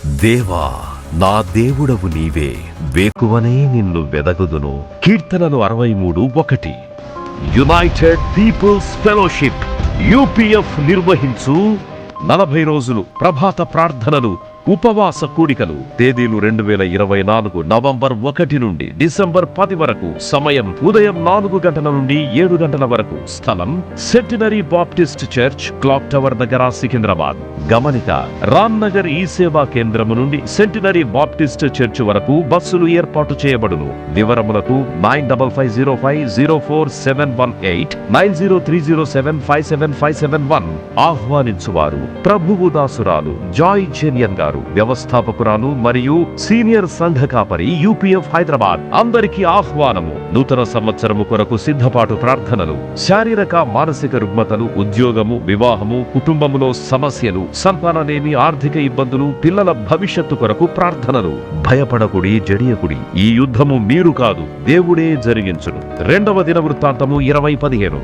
దేవా, నా దేవుడవు నీవే, వేకువనే నిన్ను వెదకుదును. కీర్తనలు 63:1. యునైటెడ్ పీపుల్స్ ఫెలోషిప్ యూపీఎఫ్ నిర్వహించు 40 రోజులు ప్రభాత ప్రార్థనలు, ఉపవాస కూడికలు. తేదీలు 2024 నవంబర్ 1 నుండి డిసెంబర్ 10 వరకు. సమయం ఉదయం 4 గంటల నుండి 7 గంటల వరకు. స్థలం centenary Baptist church, clock tower దగ్గర, సికింద్రాబాద్. గమనిక: రామ్ నగర్ ఈ సేవా కేంద్రము నుండి సెంటినరీ బాప్టిస్ట్ చర్చ్ వరకు బస్సులు ఏర్పాటు చేయబడును. వివరములకు 9505044718 9030757571. ఆహ్వానించువారు ప్రభువు దాసురాలు జాయ్ జెనియన్ గారు, వ్యవస్థాపకురాలు మరియు సీనియర్ సంఘ కాపరి, యూపీఎఫ్ హైదరాబాద్. అందరికీ ఆహ్వానము. నూతన సంవత్సరము కొరకు సిద్ధపాటు ప్రార్థనలు, శారీరక మానసిక రుగ్మతలు, ఉద్యోగము, వివాహము, కుటుంబములో సమస్యలు, సంతానలేమి, ఆర్థిక ఇబ్బందులు, పిల్లల భవిష్యత్తు కొరకు ప్రార్థనలు. భయపడకుడి, జడియకుడి, ఈ యుద్ధము మీరు కాదు, దేవుడే జరిగించును. 2వ దినవృత్తాంతము 20:15.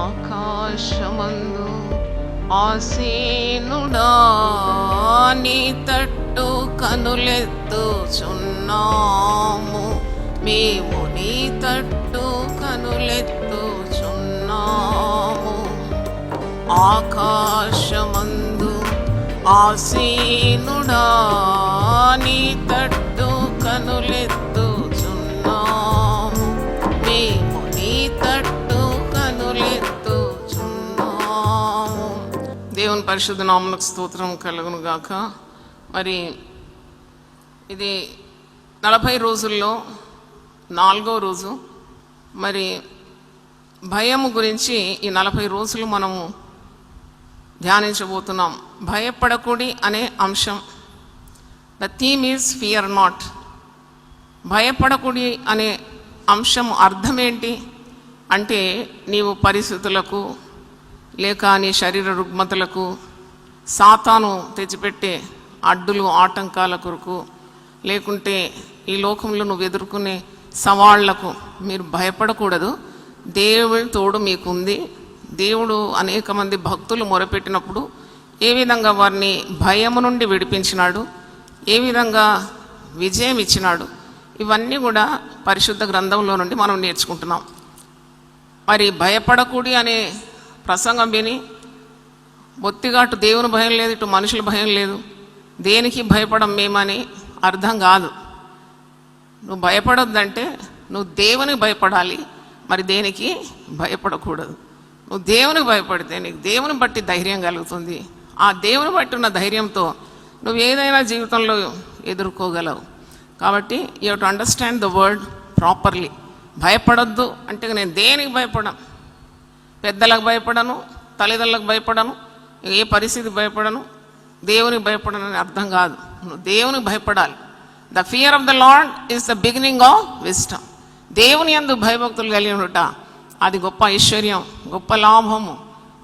ఆకాశమందు ఆసీనుడా, నీ తట్టు కనులెత్తుచున్నాము, మేము నీ తట్టు కనులెత్తుచున్నాము. ఆకాశమందు ఆసీనుడా, నీ తట్టు కనులెత్తుచున్నాము, మేము నీ తట్టు కనులెత్తుచున్నాము. దేవుని పరిశుద్ధ నామమునకు స్తోత్రం కలుగును గాక. మరి ఇది 40 రోజుల్లో 4వ రోజు. మరి భయము గురించి ఈ 40 రోజులు మనము ధ్యానించబోతున్నాం. భయపడకుడి అనే అంశం. The theme is fear not. భయపడకుడి అనే అంశం అర్థం ఏంటి అంటే, నీవు పరిస్థితులకు లేక నీ శరీర రుగ్మతలకు, సాతాను తెచ్చిపెట్టే అడ్డులు, ఆటంకాల కొరకు, లేకుంటే ఈ లోకంలో నువ్వు ఎదుర్కొనే సవాళ్లకు మీరు భయపడకూడదు. దేవుడి తోడు మీకుంది. దేవుడు అనేక మంది భక్తులు మొరపెట్టినప్పుడు ఏ విధంగా వారిని భయము నుండి విడిపించినాడు, ఏ విధంగా విజయం ఇచ్చినాడు, ఇవన్నీ కూడా పరిశుద్ధ గ్రంథంలో నుండి మనం నేర్చుకుంటున్నాం. మరి భయపడకూడి అనే ప్రసంగం విని బొత్తిగా అటు దేవుని భయం లేదు, ఇటు మనుషుల భయం లేదు, దేనికి భయపడం మేమని అర్థం కాదు. నువ్వు భయపడొద్దంటే నువ్వు దేవునికి భయపడాలి, మరి దేనికి భయపడకూడదు. నువ్వు దేవునికి భయపడితే నీకు దేవుని బట్టి ధైర్యం కలుగుతుంది. ఆ దేవుని బట్టి ఉన్న ధైర్యంతో నువ్వు ఏదైనా జీవితంలో ఎదుర్కోగలవు. కాబట్టి you have to understand the word properly. భయపడొద్దు అంటే నేను దేనికి భయపడను, పెద్దలకు భయపడను, తల్లిదండ్రులకు భయపడను, ఏ పరిస్థితికి భయపడను, దేవునికి భయపడను అని అర్థం కాదు. నువ్వు దేవునికి భయపడాలి. The fear of the lord is the beginning of wisdom. దేవుని యందు భయభక్తులు కలిగి ఉండుట అది గొప్ప ఐశ్వర్యం, గొప్ప లాభము,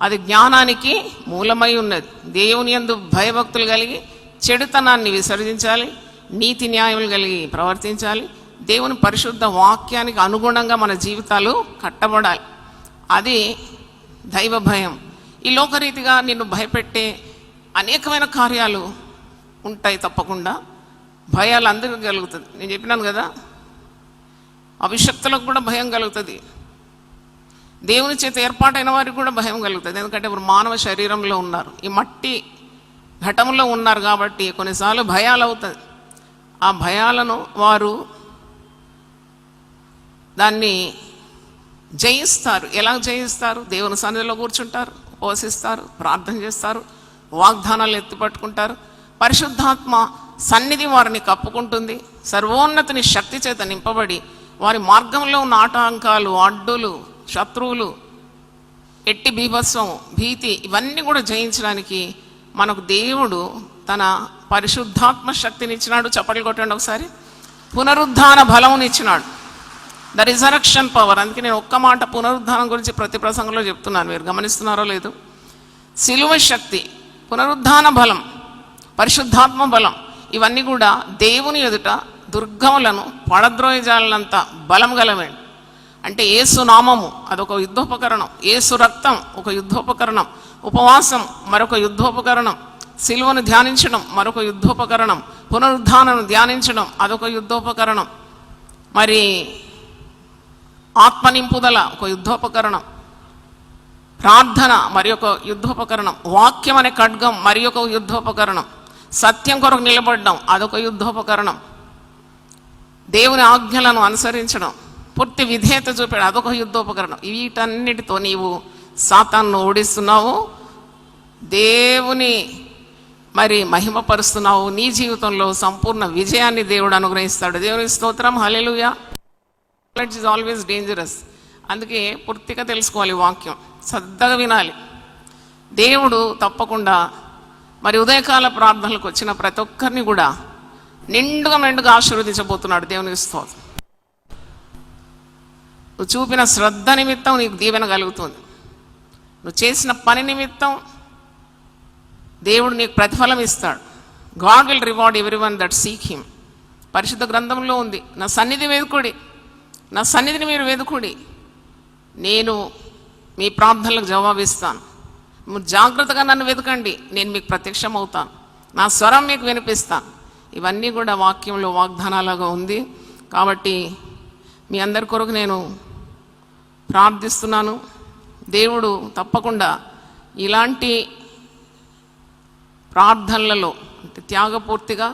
అది జ్ఞానానికి మూలమై ఉన్నది. దేవుని యందు భయభక్తులు కలిగి చెడుతనాన్ని విసర్జించాలి, నీతి న్యాయములు కలిగి ప్రవర్తించాలి, దేవుని పరిశుద్ధ వాక్యానికి అనుగుణంగా మన జీవితాలు కట్టబడాలి. అది దైవ భయం. ఈ లోకరీతిగా నిన్ను భయపెట్టే అనేకమైన కార్యాలు ఉంటాయి. తప్పకుండా భయాలు అందరికీ కలుగుతుంది. నేను చెప్పినాను కదా, అభిషక్తులకు కూడా భయం కలుగుతుంది, దేవుని చేత ఏర్పాటైన వారికి కూడా భయం కలుగుతుంది. ఎందుకంటే వారు మానవ శరీరంలో ఉన్నారు, ఈ మట్టి ఘటంలో ఉన్నారు కాబట్టి కొన్నిసార్లు భయాలు అవుతుంది. ఆ భయాలను వారు దాన్ని జయిస్తారు. ఎలా జయిస్తారు? దేవుని సన్నిధిలో కూర్చుంటారు, ఉపవసిస్తారు, ప్రార్థన చేస్తారు, వాగ్దానాలు ఎత్తిపట్టుకుంటారు. పరిశుద్ధాత్మ సన్నిధి వారిని కప్పుకుంటుంది. సర్వోన్నతిని శక్తి చేత నింపబడి వారి మార్గంలో ఉన్న ఆటంకాలు, అడ్డులు, శత్రువులు, ఎట్టి బీభత్సం, భీతి, ఇవన్నీ కూడా జయించడానికి మనకు దేవుడు తన పరిశుద్ధాత్మ శక్తిని ఇచ్చినాడు. చప్పట్లు కొట్టండి ఒకసారి. పునరుద్ధాన బలమునిచ్చినాడు, ద రిజరక్షన్ పవర్. అందుకే నేను ఒక్క మాట పునరుద్ధానం గురించి ప్రతి ప్రసంగంలో చెప్తున్నాను, మీరు గమనిస్తున్నారో లేదు. సిలువ శక్తి, పునరుద్ధాన బలం, పరిశుద్ధాత్మ బలం, ఇవన్నీ కూడా దేవుని ఎదుట దుర్గములను పడద్రోయజాలంత బలం గలవండి. అంటే యేసు నామము అదొక యుద్ధోపకరణం, యేసు రక్తం ఒక యుద్ధోపకరణం, ఉపవాసం మరొక యుద్ధోపకరణం, సిలువను ధ్యానించడం మరొక యుద్ధోపకరణం, పునరుద్ధానం ధ్యానించడం అదొక యుద్ధోపకరణం, మరి ఆత్మ నింపుదల ఒక యుద్ధోపకరణం, ప్రార్థన మరి ఒక యుద్ధోపకరణం, వాక్యం అనే ఖడ్గం మరి ఒక యుద్ధోపకరణం, సత్యం కొరకు నిలబడడం అదొక యుద్ధోపకరణం, దేవుని ఆజ్ఞలను అనుసరించడం, పూర్తి విధేయత చూపాడు అదొక యుద్ధోపకరణం. వీటన్నిటితో నీవు సాతాను ఓడిస్తున్నావు, దేవుని మరి మహిమపరుస్తున్నావు, నీ జీవితంలో సంపూర్ణ విజయాన్ని దేవుడు అనుగ్రహిస్తాడు. దేవుని స్తోత్రం, hallelujah. Knowledge is always dangerous. అందుకే పూర్తిగా తెలుసుకోవాలి, వాక్యం శ్రద్ధగా వినాలి. దేవుడు తప్పకుండా మరి ఉదయకాల ప్రార్థనలకు వచ్చిన ప్రతి ఒక్కరిని కూడా నిండుగా ఆశీర్వదించబోతున్నాడు. దేవునికి స్తోత్రం. నువ్వు చూపిన శ్రద్ధ నిమిత్తం నీకు దీవెన కలుగుతుంది. నువ్వు చేసిన పని నిమిత్తం దేవుడు నీకు ప్రతిఫలం ఇస్తాడు. God will reward everyone that seek him. పరిశుద్ధ గ్రంథంలో ఉంది, నా సన్నిధి వెదుకుడి, నా సన్నిధిని మీరు వెదుకుడి, నేను మీ ప్రార్థనలకు జవాబిస్తాను. మీరు జాగ్రత్తగా నన్ను వెతకండి, నేను మీకు ప్రత్యక్షం అవుతాను, నా స్వరం మీకు వినిపిస్తాను. ఇవన్నీ కూడా వాక్యంలో వాగ్దానాలుగా ఉంది. కాబట్టి మీ అందరి కొరకు నేను ప్రార్థిస్తున్నాను. దేవుడు తప్పకుండా ఇలాంటి ప్రార్థనలలో త్యాగపూర్తిగా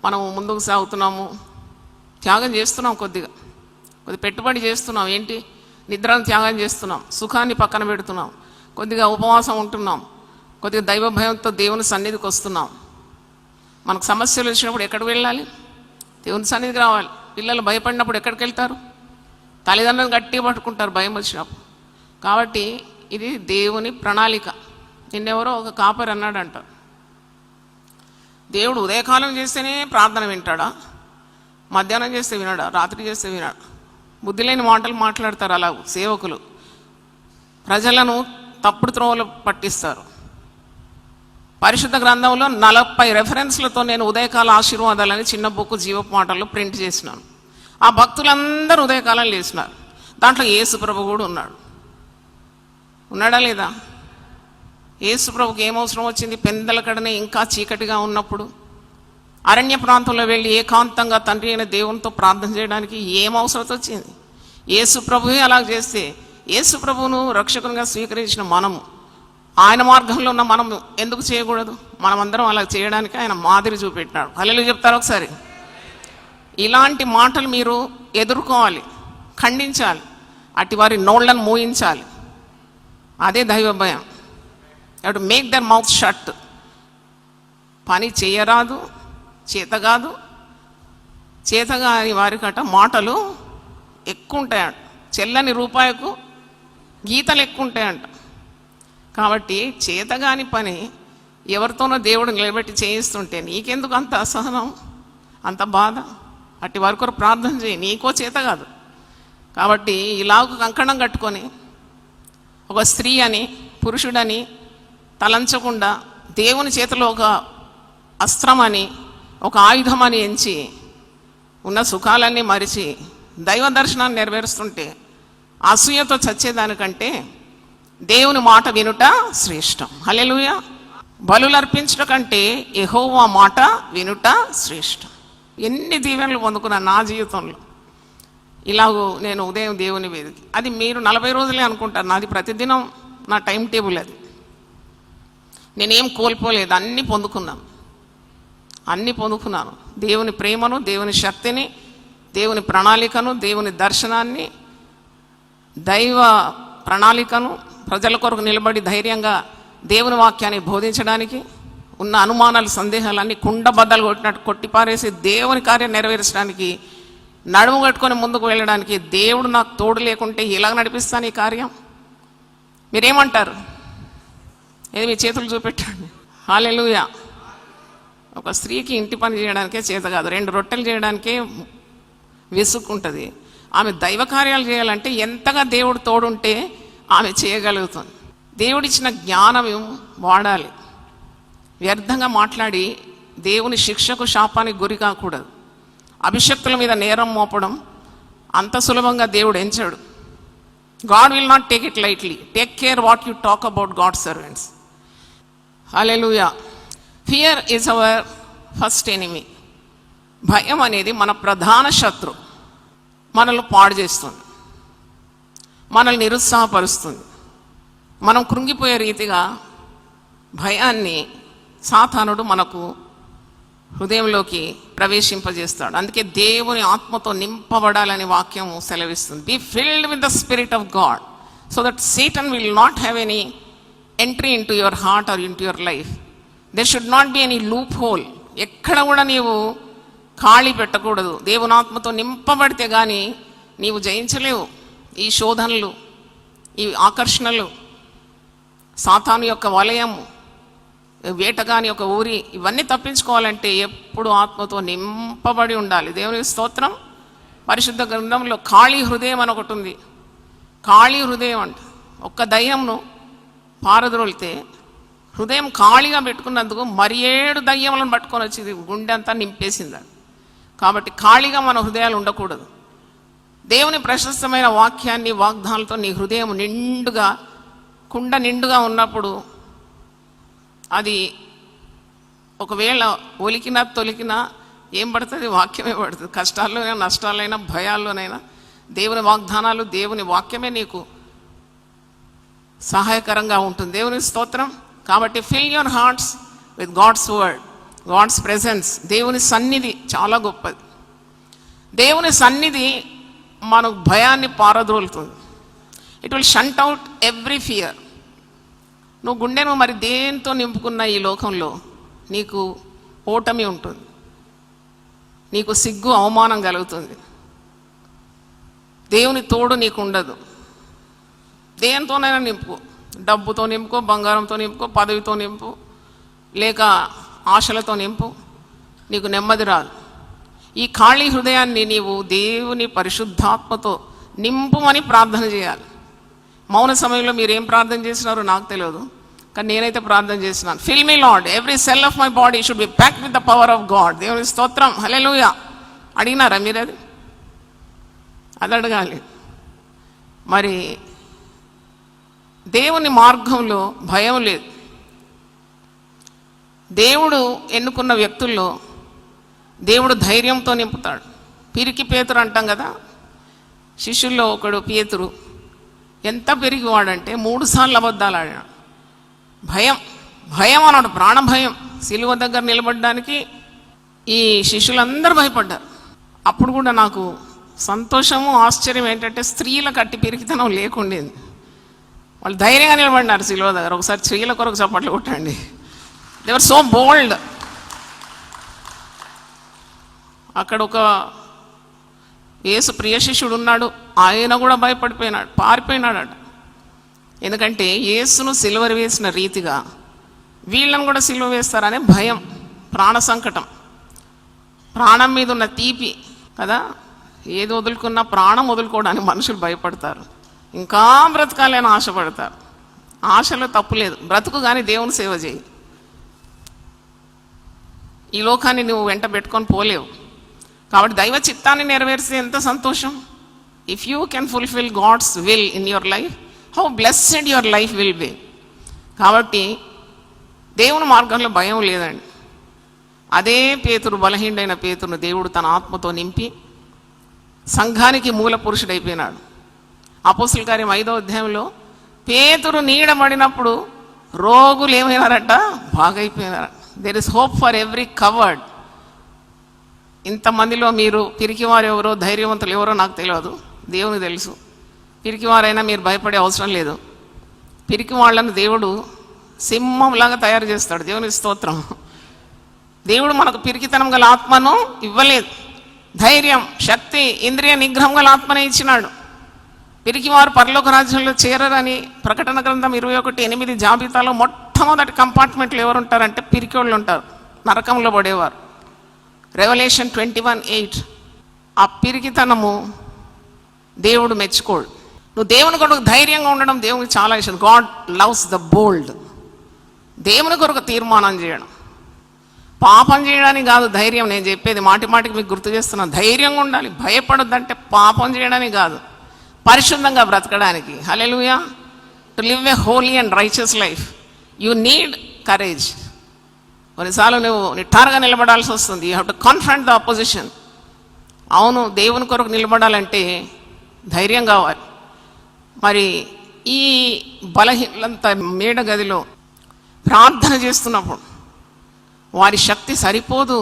మనం ముందుకు సాగుతున్నాము, త్యాగం చేస్తున్నాం, కొద్దిగా పెట్టుబడి చేస్తున్నాం. ఏంటి? నిద్రను త్యాగం చేస్తున్నాం, సుఖాన్ని పక్కన పెడుతున్నాం, కొద్దిగా ఉపవాసం ఉంటున్నాం, కొద్దిగా దైవ భయంతో దేవుని సన్నిధికి వస్తున్నాం. మనకు సమస్యలు వచ్చినప్పుడు ఎక్కడికి వెళ్ళాలి? దేవుని సన్నిధికి రావాలి. పిల్లలు భయపడినప్పుడు ఎక్కడికి వెళ్తారు? తల్లిదండ్రులను గట్టిగా పట్టుకుంటారు భయం వచ్చినప్పుడు. కాబట్టి ఇది దేవుని ప్రణాళిక. నిన్నెవరో ఒక కాపరి అన్నాడంట, దేవుడు ఉదయకాలం చేస్తేనే ప్రార్థన వింటాడా, మధ్యాహ్నం చేస్తే వినడా, రాత్రి చేస్తే వినడా? బుద్ధి లేని మాటలు మాట్లాడతారు అలా సేవకులు, ప్రజలను తప్పుడు త్రోవలు పట్టిస్తారు. పరిశుద్ధ గ్రంథంలో 40 రెఫరెన్స్లతో నేను ఉదయకాల ఆశీర్వాదాలని చిన్న బుక్ జీవపు మాటల్లో ప్రింట్ చేసినాను. ఆ భక్తులందరూ ఉదయకాలం లేచినారు. దాంట్లో యేసుప్రభు కూడా ఉన్నాడా లేదా? యేసుప్రభుకి ఏమవసరం వచ్చింది? పెందల కడనే ఇంకా చీకటిగా ఉన్నప్పుడు అరణ్య ప్రాంతంలో వెళ్ళి ఏకాంతంగా తండ్రి అయిన దేవునితో ప్రార్థన చేయడానికి ఏం అవసరం వచ్చింది? యేసుప్రభువే అలా చేస్తే యేసుప్రభువును రక్షకునిగా స్వీకరించిన మనము, ఆయన మార్గంలో ఉన్న మనము ఎందుకు చేయకూడదు? మనమందరం అలా చేయడానికి ఆయన మాదిరి చూపెట్టినాడు. హల్లెలూయా చెప్తారు ఒకసారి. ఇలాంటి మాటలు మీరు ఎదుర్కోవాలి, ఖండించాలి, అటు వారి నోళ్లను మూయించాలి. అదే దైవ భయం. To make there mouth shut. పని చేయరాదు, చేతగాదు, చేతగాని వారికట మాటలు ఎక్కువ ఉంటాయంట, చెల్లని రూపాయకు గీతలు ఎక్కువ ఉంటాయంట. కాబట్టి చేతగాని పని ఎవరితోనో దేవుడు నిలబెట్టి చేయిస్తుంటే నీకెందుకు అంత అసహనం, అంత బాధ? అట్టి వరకు ప్రార్థన చేయి, నీకో చేత కాదు. కాబట్టి ఇలాగ కంకణం కట్టుకొని ఒక స్త్రీ అని పురుషుడని తలంచకుండా దేవుని చేతిలో ఒక అస్త్రమని ఒక ఆయుధమని ఎంచి ఉన్న సుఖాలన్నీ మరిచి దైవ దర్శనాన్ని నెరవేరుస్తుంటే అసూయతో చచ్చేదానికంటే దేవుని మాట వినుట శ్రేష్టం. హల్లెలూయా. బలులర్పించడం కంటే యెహోవా మాట వినుట శ్రేష్టం. ఎన్ని దీవెనలు పొందుకున్నాను నా జీవితంలో. ఇలాగూ నేను ఉదయం దేవుని వేదిక, అది మీరు 40 రోజులే అనుకుంటారు, నాది ప్రతిదినం నా టైం టేబుల్. అది నేనేం కోల్పోలేదు, అన్నీ పొందుకున్నాను. దేవుని ప్రేమను, దేవుని శక్తిని, దేవుని ప్రణాళికను, దేవుని దర్శనాన్ని, దైవ ప్రణాళికను, ప్రజల కొరకు నిలబడి ధైర్యంగా దేవుని వాక్యాన్ని బోధించడానికి ఉన్న అనుమానాలు, సందేహాలన్నీ కుండబద్దలు కొట్టినట్టు కొట్టిపారేసి దేవుని కార్యం నెరవేర్చడానికి, నడుము కట్టుకొని ముందుకు వెళ్ళడానికి దేవుడు నాకు తోడు లేకుంటే ఎలా నడిపిస్తాను ఈ కార్యం? మీరేమంటారు? ఏది మీ చేతులు చూపెట్టండి. హల్లెలూయా. ఒక స్త్రీకి ఇంటి పని చేయడానికే చేత కాదు, 2 రొట్టెలు చేయడానికే విసుక్కుంటుంది. ఆమె దైవ కార్యాలు చేయాలంటే ఎంతగా దేవుడు తోడుంటే ఆమె చేయగలుగుతుంది. దేవుడిచ్చిన జ్ఞానం వాడాలి. వ్యర్థంగా మాట్లాడి దేవుని శిక్షకు, శాపానికి గురి కాకూడదు. అభిషక్తుల మీద నేరం మోపడం అంత సులభంగా దేవుడు ఎంచాడు. God will not take it lightly. Take care what you talk about God servants. Hallelujah. Fear is our first enemy. భయం అనేది మన ప్రధాన శత్రు. మనల్ని పాడు చేస్తుంది, మనల్ని నిరుత్సాహపరుస్తుంది. మనం కృంగిపోయే రీతిగా భయాన్ని సాతానుడు మనకు హృదయంలోకి ప్రవేశింపజేస్తాడు. అందుకే దేవుని ఆత్మతో నింపబడాలని వాక్యం సెలవిస్తుంది. Be filled with the spirit of God so that Satan will not have any entry into your heart or into your life. There should not be any loophole. ఎక్కడ కూడా నీవు ఖాళీ పెట్టకూడదు. దేవుని ఆత్మతో నింపబడితే కానీ నీవు జయించలేవు ఈ శోధనలు, ఈ ఆకర్షణలు, సాతాను యొక్క వలయము, వేటగాని యొక్క ఊరి, ఇవన్నీ తప్పించుకోవాలంటే ఎప్పుడు ఆత్మతో నింపబడి ఉండాలి. దేవుని స్తోత్రం. పరిశుద్ధ గ్రంథంలో ఖాళీ హృదయం అని ఒకటి ఉంది. ఖాళీ హృదయం అంటే ఒక్క దయ్యంను పారద్రోలితే హృదయం ఖాళీగా పెట్టుకున్నందుకు మరి 7 దయ్యములను పట్టుకొని వచ్చి గుండె అంతా నింపేసింది. కాబట్టి ఖాళీగా మన హృదయాలు ఉండకూడదు. దేవుని ప్రశస్తమైన వాక్యాన్ని, వాగ్దానాలతో నీ హృదయం నిండుగా, కుండ నిండుగా ఉన్నప్పుడు అది ఒకవేళ ఒలికినా తొలికినా ఏం పడుతుంది? వాక్యమే పడుతుంది. కష్టాల్లోనైనా, నష్టాలైనా, భయాల్లోనైనా దేవుని వాగ్దానాలు, దేవుని వాక్యమే నీకు సహాయకరంగా ఉంటుంది. దేవుని స్తోత్రం. కాబట్టి fill your hearts with God's word, God's presence. దేవుని సన్నిధి చాలా గొప్పది. దేవుని సన్నిధి మనకు భయాన్ని పారద్రోలుతుంది. It will shunt out every fear. నువ్వు గుండెను మరి దేంతో నింపుకున్న ఈ లోకంలో నీకు ఓటమి ఉంటుంది, నీకు సిగ్గు, అవమానం కలుగుతుంది. దేవుని తోడు నీకు ఉండదు. దేంతోనైనా నింపు, డబ్బుతో నింపుకో, బంగారంతో నింపుకో, పదవితో నింపు, లేక ఆశలతో నింపు, నీకు నెమ్మది రాదు. ఈ ఖాళీ హృదయాన్ని నీవు దేవుని పరిశుద్ధాత్మతో నింపుమని ప్రార్థన చేయాలి. మౌన సమయంలో మీరు ఏం ప్రార్థన చేసినారో నాకు తెలియదు, కానీ నేనైతే ప్రార్థన చేసినాను. Fill me lord, every cell of my body should be packed with the power of God. దేవుని స్తోత్రం. హల్లెలూయా. అడిగినారా మీరు? అది అడగాలి. మరి దేవుని మార్గంలో భయం లేదు. దేవుడు ఎన్నుకున్న వ్యక్తుల్లో దేవుడు ధైర్యంతో నింపుతాడు. పిరికి పేతురు అంటాం కదా, శిష్యుల్లో ఒకడు పేతురు. ఎంత పెరిగివాడంటే 3 సార్లు అబద్ధాలు ఆడాడు. భయం, భయం అన్నాడు, ప్రాణ భయం. సిలువ దగ్గర నిలబడడానికి ఈ శిష్యులందరూ భయపడ్డారు. అప్పుడు కూడా నాకు సంతోషము, ఆశ్చర్యం ఏంటంటే స్త్రీల కట్టి పిరికితనం లేకుండేది. వాళ్ళు ధైర్యంగా నిలబడినారు సిలువ దగ్గర. ఒకసారి స్త్రీల కొరకు చప్పట్లు కొట్టండి. దే వర్ సో బోల్డ్. అక్కడ ఒక యేసు ప్రియ శిష్యుడు ఉన్నాడు, ఆయన కూడా భయపడిపోయినాడు, పారిపోయినాడట. ఎందుకంటే యేసును సిలువ వేసిన రీతిగా వీళ్ళని కూడా సిలువ వేస్తారనే భయం, ప్రాణ సంకటం, ప్రాణం మీద ఉన్న తీపి కదా. ఏది వదులుకున్నా ప్రాణం వదులుకోవడానికి మనుషులు భయపడతారు, ఇంకా బ్రతకాలని ఆశపడతారు. ఆశలో తప్పు లేదు, బ్రతుకు కానీ దేవుని సేవ చేయి. ఈ లోకాన్ని నువ్వు వెంట పెట్టుకొని పోలేవు. కాబట్టి దైవ చిత్తాన్ని నెరవేర్చే ఎంత సంతోషం. If you can fulfil God's will in your life, how blessed your life will be. కాబట్టి దేవుని మార్గంలో భయం లేదండి. అదే పేతురు, బలహీనుడైన పేతురును దేవుడు తన ఆత్మతో నింపి సంఘానికి మూల పురుషుడైపోయినాడు. అపోస్తుల కార్యం 5వ అధ్యాయంలో పేతురు నీడబడినప్పుడు రోగులు ఏమైనారట? బాగైపోయినారు. There is hope for every coward. ఇంతమందిలో మీరు పిరికివారు ఎవరో, ధైర్యవంతులు ఎవరో నాకు తెలియదు, దేవునికి తెలుసు. పిరికివారైనా మీరు భయపడే అవసరం లేదు. పిరికి వాళ్ళను దేవుడు సింహంలాగా తయారు చేస్తాడు. దేవుని స్తోత్రం. దేవుడు మనకు పిరికితనం గల ఆత్మను ఇవ్వలేదు, ధైర్యం, శక్తి, ఇంద్రియ నిగ్రహం గల ఆత్మనే ఇచ్చినాడు. పిరికివారు పరలోక రాజ్యంలో చేరరని ప్రకటన గ్రంథం 21:8 జాబితాలో మొట్టమొదటి కంపార్ట్మెంట్లో ఎవరు ఉంటారంటే పిరికివాళ్ళు ఉంటారు, నరకంలో పడేవారు. రెవల్యూషన్ 21:8. ఆ పిరికితనము దేవుడు మెచ్చుకోడు. నువ్వు దేవుని కొరకు ధైర్యంగా ఉండడం దేవునికి చాలా ఇష్టం. గాడ్ లవ్స్ ద బోల్డ్. దేవుని కొరకు తీర్మానం చేయడం, పాపం చేయడానికి కాదు ధైర్యం. నేను చెప్పేది మాటి మాటికి మీకు గుర్తు చేస్తున్నాను, ధైర్యంగా ఉండాలి. భయపడొద్దంటే పాపం చేయడానికి కాదు, పరిశుద్ధంగా బ్రతకడానికి. కొన్నిసార్లు నువ్వు నిఠారుగా నిలబడాల్సి వస్తుంది. You have to confront the opposition. అవును, దేవుని కొరకు నిలబడాలంటే ధైర్యం కావాలి. మరి ఈ బలహీనంతా మేడ గదిలో ప్రార్థన చేస్తున్నప్పుడు వారి శక్తి సరిపోదు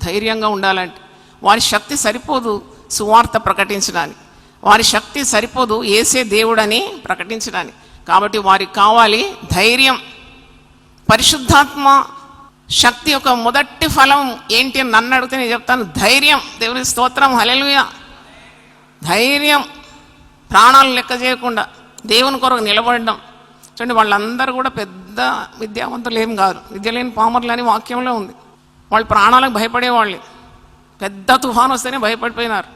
ధైర్యంగా ఉండాలంటే, వారి శక్తి సరిపోదు సువార్త ప్రకటించడానికి, వారి శక్తి సరిపోదు యేసే దేవుడని ప్రకటించడానికి. కాబట్టి వారికి కావాలి ధైర్యం. పరిశుద్ధాత్మ శక్తి యొక్క మొదటి ఫలం ఏంటి అని నన్ను అడిగితే నేను చెప్తాను ధైర్యం. దేవుని స్తోత్రం, హల్లెలూయా. ధైర్యం, ప్రాణాలు లెక్క చేయకుండా దేవుని కొరకు నిలబడడం. చూడండి, వాళ్ళందరూ కూడా పెద్ద విద్యావంతులు ఏం కాదు, విద్య లేని పామర్లు అని వాక్యంలో ఉంది. వాళ్ళు ప్రాణాలకు భయపడేవాళ్ళు. పెద్ద తుఫాను వస్తేనే భయపడిపోయినారు.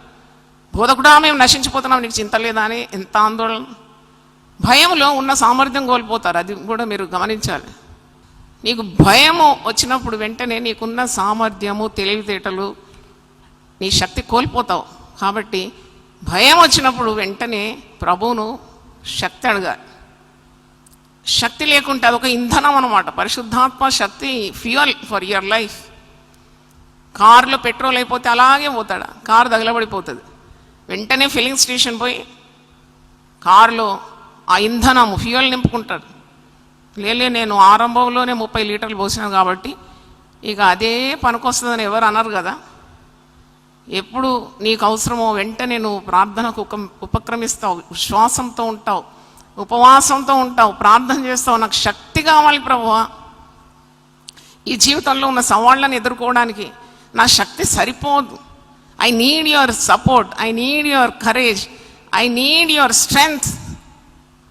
బోధకుడా మేము నశించిపోతున్నాం, నీకు చింత లేదా అని ఎంత ఆందోళన. భయంలో ఉన్న సామర్థ్యం కోల్పోతారు. అది కూడా మీరు గమనించాలి. నీకు భయము వచ్చినప్పుడు వెంటనే నీకున్న సామర్థ్యము, తెలివితేటలు, నీ శక్తి కోల్పోతావు. కాబట్టి భయం వచ్చినప్పుడు వెంటనే ప్రభువును శక్తి అడగాలి. శక్తి లేకుంటే అదొక ఇంధనం అన్నమాట. పరిశుద్ధాత్మ శక్తి ఫ్యూయల్ ఫర్ యువర్ లైఫ్. కారులో పెట్రోల్ అయిపోతే అలాగే పోతాడా, కారు తగలబడిపోతుంది. వెంటనే ఫిల్లింగ్ స్టేషన్ పోయి కారులో ఆ ఇంధనం ఫ్యూయల్ నింపుకుంటాడు. నేను ఆరంభంలోనే 30 లీటర్లు పోసినాను కాబట్టి ఇక అదే పనికొస్తుందని ఎవరు అనరు కదా. ఎప్పుడు నీకు అవసరమో వెంటనే నువ్వు ప్రార్థనకు ఉపక్రమిస్తావు, విశ్వాసంతో ఉంటావు, ఉపవాసంతో ఉంటావు, ప్రార్థన చేస్తావు. నాకు శక్తి కావాలి ప్రభువా, ఈ జీవితంలో ఉన్న సవాళ్ళను ఎదుర్కోవడానికి నా శక్తి సరిపోదు. I need your support, I need your courage, I need your strength.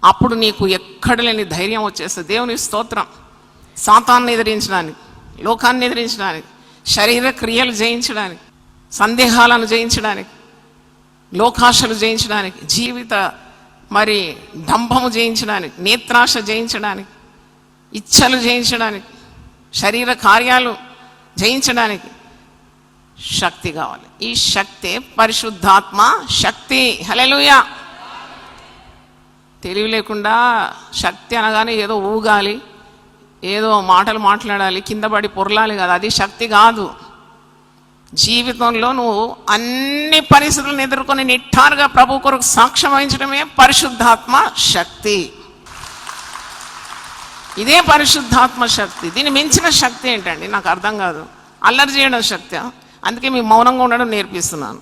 అప్పుడు నీకు ఎక్కడ లేని ధైర్యం వచ్చేస్తుంది. దేవుని స్తోత్రం. సాతాన్ని ఎదిరించడానికి, లోకాన్ని ఎదిరించడానికి, శరీర క్రియలు జయించడానికి, సందేహాలను జయించడానికి, లోకాశలు జయించడానికి, జీవిత మరి డంభము జయించడానికి, నేత్రాశ జయించడానికి, ఇచ్చలు జయించడానికి, శరీర కార్యాలు జయించడానికి శక్తి కావాలి. ఈ శక్తి పరిశుద్ధాత్మ శక్తి. హల్లెలూయా. తెలివి లేకుండా శక్తి అనగానే ఏదో ఊగాలి, ఏదో మాటలు మాట్లాడాలి, కింద పడి పొరలాలి కదా, అది శక్తి కాదు. జీవితంలో నువ్వు అన్ని పరిస్థితులను ఎదుర్కొని నిఠారుగా ప్రభు కొరకు సాక్ష్యం వహించడమే పరిశుద్ధాత్మ శక్తి. ఇదే పరిశుద్ధాత్మ శక్తి. దీన్ని మించిన శక్తి ఏంటండి? నాకు అర్థం కాదు. అల్లరి చేయడం శక్తి. అందుకే మీ మౌనంగా ఉండడం నేర్పిస్తున్నాను.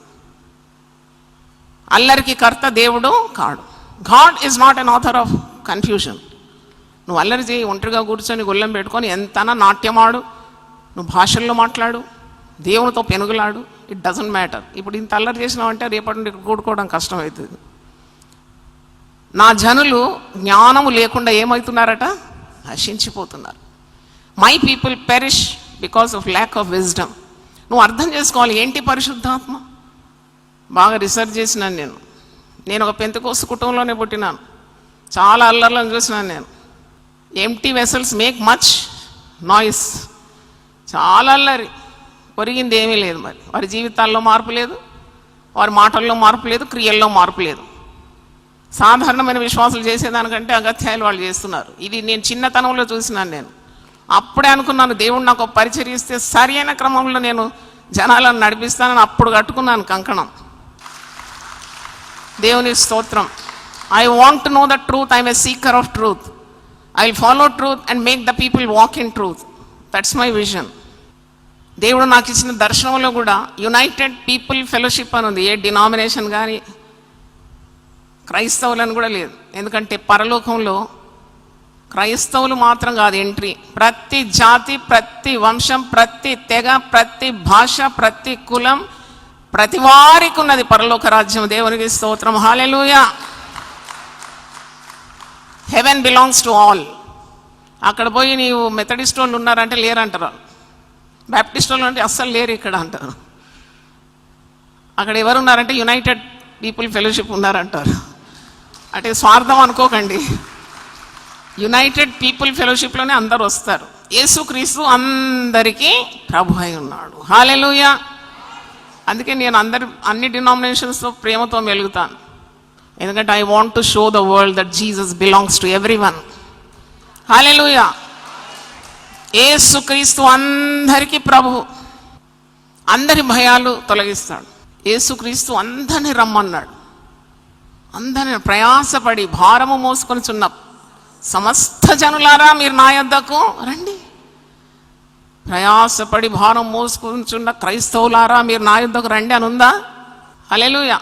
అల్లరికి కర్త దేవుడు కాడు. God is not an author of confusion. నువ్వు అల్లరి చేయి, ఒంటరిగా కూర్చొని గొల్లెం పెట్టుకొని ఎంతనా నాట్యమాడు, నువ్వు భాషల్లో మాట్లాడు, దేవునితో పెనుగులాడు, ఇట్ డజంట్ మ్యాటర్. ఇప్పుడు ఇంత అల్లరి చేసినావంటే రేపటి నుండి కూడుకోవడం కష్టమవుతుంది. నా జనులు జ్ఞానము లేకుండా ఏమవుతున్నారట? నశించిపోతున్నారు. My people perish because of lack of wisdom. నువ్వు అర్థం చేసుకోవాలి ఏంటి పరిశుద్ధాత్మ. బాగా రీసెర్చ్ చేసినాను నేను ఒక పెంతెకోస్తు కుటుంబంలోనే పుట్టినాను. చాలా అల్లర్లను చూసినాను నేను. Empty vessels make much noise. చాలా అల్లరి, ఒరిగింది ఏమీ లేదు. మరి వారి జీవితాల్లో మార్పు లేదు, వారి మాటల్లో మార్పు లేదు, క్రియల్లో మార్పు లేదు. సాధారణమైన విశ్వాసాలు చేసేదానికంటే అగత్యాలు వాళ్ళు చేస్తున్నారు. ఇది నేను చిన్నతనంలో చూసినాను. నేను అప్పుడే అనుకున్నాను దేవుడు నాకు పరిచర్య ఇస్తే సరి అయిన క్రమంలో నేను జనాలను నడిపిస్తానని అప్పుడు కట్టుకున్నాను కంకణం. దేవుని స్తోత్రం. I want to know the truth. I'm a seeker of truth. I will follow truth and make the people walk in truth. That's my vision. దేవుడు నాకు ఇచ్చిన దర్శనంలో కూడా యునైటెడ్ పీపుల్ ఫెలోషిప్ అని ఉంది. ఏ డినామినేషన్ కానీ క్రైస్తవులను కూడా లేదు. ఎందుకంటే పరలోకంలో క్రైస్తవులు మాత్రం కాదు ఎంట్రీ. ప్రతి జాతి, ప్రతి వంశం, ప్రతి తెగ, ప్రతి భాష, ప్రతి కులం, ప్రతి వారికి ఉన్నది పరలోక రాజ్యం. దేవునికి స్తోత్రం. హల్లెలూయా. Heaven belongs to all. అక్కడ పోయి నీవు మెథడిస్ట్ వాళ్ళు ఉన్నారంటే లేరంటారు, బ్యాప్టిస్ట్ వాళ్ళు అంటే అస్సలు లేరు ఇక్కడ అంటారు. అక్కడ ఎవరు ఉన్నారంటే యునైటెడ్ పీపుల్ ఫెలోషిప్ ఉన్నారంటారు. అంటే స్వార్థం అనుకోకండి. యునైటెడ్ పీపుల్ ఫెలోషిప్లోనే అందరు వస్తారు. యేసుక్రీస్తు అందరికీ ప్రభు అయి ఉన్నాడు. హల్లెలూయా. అందుకే నేను అన్ని డినామినేషన్స్తో ప్రేమతో మెలుగుతాను. ఎందుకంటే I want to show the world that Jesus belongs to every one. హల్లెలూయా. యేసుక్రీస్తు అందరికీ ప్రభువు, అందరి భయాలు తొలగిస్తాడు. యేసుక్రీస్తు అందరిని రమ్మన్నాడు. అందరిని ప్రయాసపడి భారము మోసుకొనిచున్న సమస్త జనులారా మీరు నా యొద్దకు రండి. ప్రయాసపడి భారం మోసుకొనిచున్న క్రైస్తవులారా మీరు నా యొద్దకు రండి అని ఉందా? హల్లెలూయా.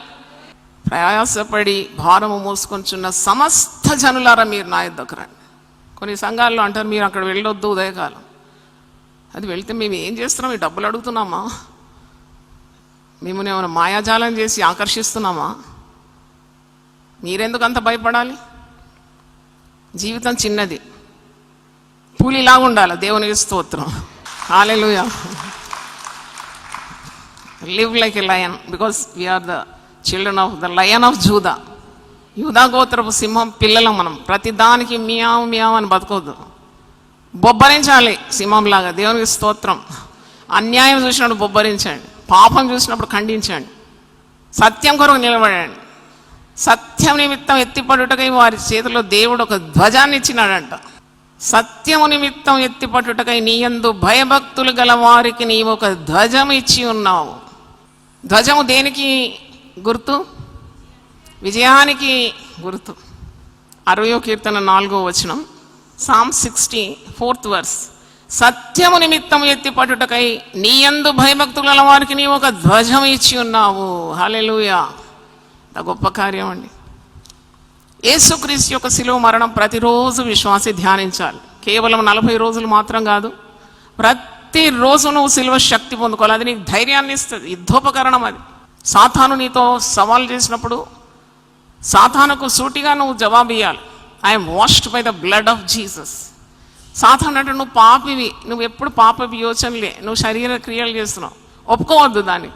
ప్రయాసపడి భారము మోసుకొనిచున్న సమస్త జనులారా మీరు నా యొద్దకు రండి. కొన్ని సంఘాల్లో అంటారు మీరు అక్కడ వెళ్ళొద్దు ఉదయకాలం. అది వెళ్తే మేము ఏం చేస్తున్నాం? ఈ డబ్బులు అడుగుతున్నామా? మిమ్మల్ని ఏమైనా మాయాజాలం చేసి ఆకర్షిస్తున్నామా? మీరెందుకు అంత భయపడాలి? జీవితం చిన్నది, పూలిలాగా ఉండాలి. దేవునికి స్తోత్రం. హల్లెలూయా. Live like a lion because we're the children of the lion of Judah. యూదా గోత్రపు సింహం పిల్లలం మనం. ప్రతి దానికి మియావ్ మియావ్ అని బతకొద్దు. బొబ్బరించాలి సింహంలాగా. దేవునికి స్తోత్రం. అన్యాయం చూసినప్పుడు బొబ్బరించండి, పాపం చూసినప్పుడు ఖండించండి, సత్యం కొరకు నిలబడండి. సత్యం నిమిత్తం ఎత్తిపడుటకై వారి చేతిలో దేవుడు ఒక ధ్వజాన్ని ఇచ్చినాడంట. సత్యము నిమిత్తం ఎత్తిపట్టుటకై నీయందు భయభక్తులు గల వారికి నీవు ఒక ధ్వజము ఇచ్చి ఉన్నావు. ధ్వజము దేనికి గుర్తు? విజయానికి గుర్తు. 60వ కీర్తన 4వ వచనం, సామ్ 60 4th verse. సత్యము నిమిత్తం ఎత్తిపట్టుటకై నీయందు భయభక్తులు గల వారికి నీవు ఒక ధ్వజం ఇచ్చి ఉన్నావు. హల్లెలూయా. గొప్ప కార్యం అండి. యేసుక్రీస్తు యొక్క శిలువ మరణం ప్రతిరోజు విశ్వాసి ధ్యానించాలి. కేవలం 40 రోజులు మాత్రం కాదు, ప్రతిరోజు నువ్వు శిలువ శక్తి పొందుకోవాలి. అది నీకు ధైర్యాన్ని ఇస్తుంది, యుద్ధోపకరణం అది. సాతాను నీతో సవాల్ చేసినప్పుడు సాతానుకు సూటిగా నువ్వు జవాబు ఇవ్వాలి. I'm washed by the blood of Jesus. సాతాను అంటే నువ్వు పాపివి, నువ్వు ఎప్పుడు పాప యోచనలే, నువ్వు శరీర క్రియలు చేస్తున్నావు, ఒప్పుకోవద్దు దాన్ని.